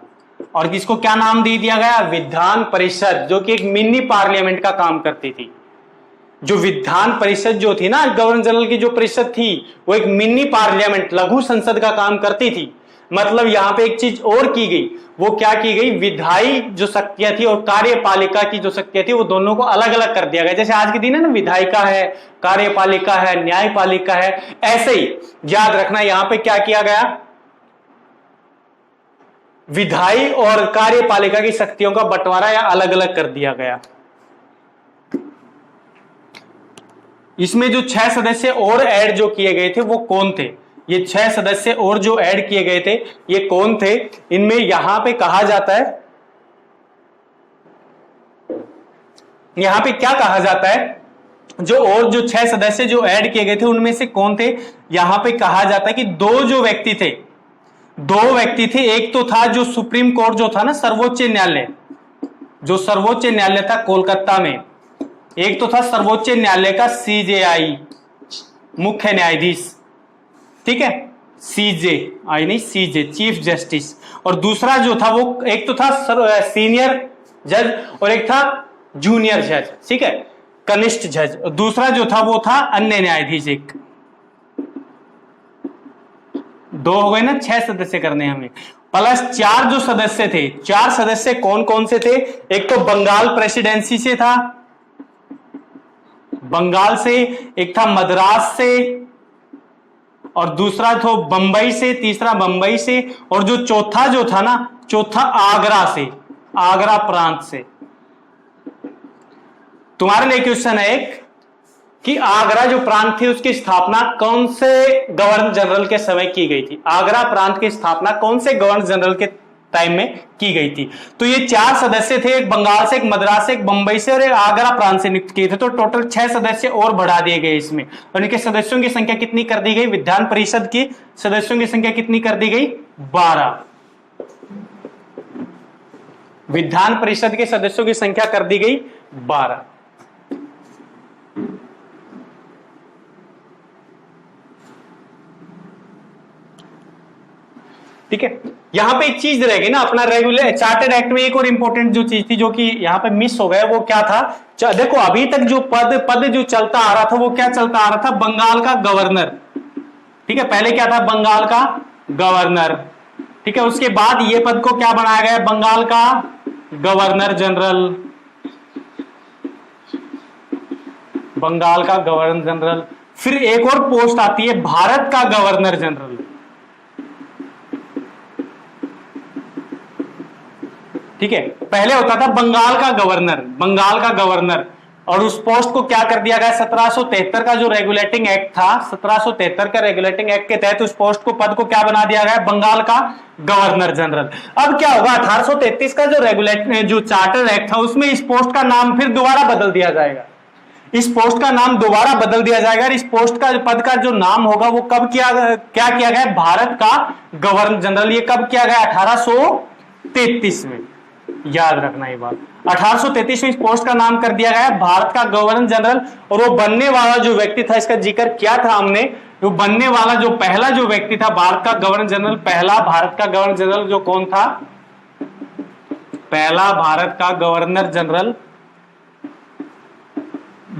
[SPEAKER 1] और किसको क्या नाम दे दिया गया? विधान परिषद, जो कि एक मिनी पार्लियामेंट का काम करती थी। जो विधान परिषद जो थी ना, गवर्नर जनरल की जो परिषद थी, वो एक मिनी पार्लियामेंट, लघु संसद का काम करती थी। मतलब यहां पे एक चीज और की गई, वो क्या की गई? विधायी जो शक्तियां थी और कार्यपालिका की जो शक्तियां थी, वो दोनों को अलग अलग कर दिया गया। जैसे आज के दिन है ना, विधायिका है, कार्यपालिका है, न्यायपालिका है, ऐसे ही याद रखना यहां पे क्या किया गया? विधायी और कार्यपालिका की शक्तियों का बंटवारा या अलग अलग कर दिया गया। इसमें जो 6 सदस्य और ऐड जो किए गए थे वो कौन थे? ये 6 सदस्य और जो ऐड किए गए थे ये कौन थे? इनमें यहां पे कहा जाता है, यहां पे क्या कहा जाता है, जो और जो 6 सदस्य जो ऐड किए गए थे उनमें से कौन थे? यहां पे कहा जाता है कि दो व्यक्ति थे। एक तो था जो सुप्रीम कोर्ट जो था ना, सर्वोच्च न्यायालय, जो सर्वोच्च न्यायालय था कोलकाता में, एक तो था सर्वोच्च न्यायालय का सीजेआई, मुख्य न्यायाधीश, ठीक है, सीजेआई नहीं सीजे, चीफ जस्टिस, और दूसरा जो था वो एक तो था सीनियर जज और एक था जूनियर जज, ठीक है, कनिष्ठ जज, और दूसरा जो था वो था अन्य न्यायाधीश। एक दो हो गए ना, 6 सदस्य करने हमें, प्लस 4 जो सदस्य थे। 4 सदस्य कौन कौन से थे? एक तो बंगाल प्रेसिडेंसी से था, बंगाल से, एक था मद्रास से, और दूसरा था बंबई से, तीसरा बंबई से, और जो चौथा जो था ना, चौथा आगरा से, आगरा प्रांत से। तुम्हारे लिए क्वेश्चन है एक कि आगरा जो प्रांत थी उसकी स्थापना कौन से गवर्नर जनरल के समय की गई थी? आगरा प्रांत की स्थापना कौन से गवर्नर जनरल के टाइम में की गई थी? तो ये 4 सदस्य थे, एक बंगाल से, एक मद्रास से, एक बंबई से और एक आगरा प्रांत से नियुक्त किए थे। तो टोटल 6 सदस्य और बढ़ा दिए गए इसमें, और इनके सदस्यों की संख्या कितनी कर दी गई? विधान परिषद की सदस्यों की संख्या कितनी कर दी गई? 12। विधान परिषद के सदस्यों की संख्या कर दी गई 12। ठीक है, यहां पे एक चीज रहेगी ना, अपना रेगुलर चार्टर्ड एक्ट में एक और इंपॉर्टेंट जो चीज थी जो कि यहां पे मिस हो गया, वो क्या था? देखो अभी तक जो पद जो चलता आ रहा था वो क्या चलता आ रहा था? बंगाल का गवर्नर, ठीक है, पहले क्या था? बंगाल का गवर्नर, ठीक है, उसके बाद ये पद को क्या बनाया गया? बंगाल का गवर्नर जनरल, बंगाल का गवर्नर जनरल। फिर एक और पोस्ट आती है भारत का गवर्नर जनरल, ठीक है, पहले होता था बंगाल का गवर्नर, और उस पोस्ट को क्या कर दिया गया? 1773 का जो रेगुलेटिंग एक्ट था, 1773 का रेगुलेटिंग एक्ट के तहत उस पोस्ट को, पद को क्या बना दिया गया? बंगाल का गवर्नर जनरल। अब क्या होगा? 1833 का जो चार्टर एक्ट था उसमें इस पोस्ट का नाम फिर दोबारा बदल दिया जाएगा, इस पोस्ट का नाम दोबारा बदल दिया जाएगा। इस पोस्ट का पद का जो नाम होगा वो कब क्या किया गया? भारत का गवर्नर जनरल। ये कब किया गया? 1833 में, याद रखना ये बात। 1833 में इस पोस्ट का नाम कर दिया गया भारत का गवर्नर जनरल। और वो बनने वाला जो व्यक्ति था, इसका जिक्र किया था हमने, वो बनने वाला जो पहला जो व्यक्ति था भारत का गवर्नर जनरल, पहला भारत का गवर्नर जनरल जो कौन था? पहला भारत का governor general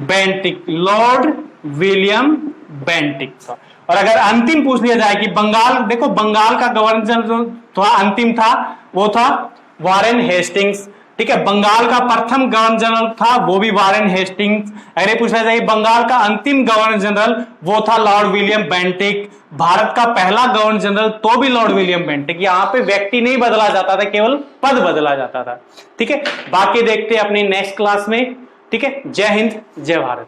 [SPEAKER 1] Bentinck, Lord William Bentinck था। और अगर अंतिम पूछ लिया जाए कि बंगाल, देखो बंगाल का गवर्नर जनरल थोड़ा अंतिम था, वो था वारेन हेस्टिंग्स, ठीक है, बंगाल का प्रथम गवर्नर जनरल था वो भी वारेन हेस्टिंग्स। अगर पूछा जाए बंगाल का अंतिम गवर्नर जनरल, वो था लॉर्ड विलियम बेंटिक। भारत का पहला गवर्नर जनरल तो भी लॉर्ड विलियम बेंटिक। यहां पे व्यक्ति नहीं बदला जाता था, केवल पद बदला जाता था, ठीक है। बाकी देखते हैं अपनी नेक्स्ट क्लास में, ठीक है। जय हिंद, जय भारत।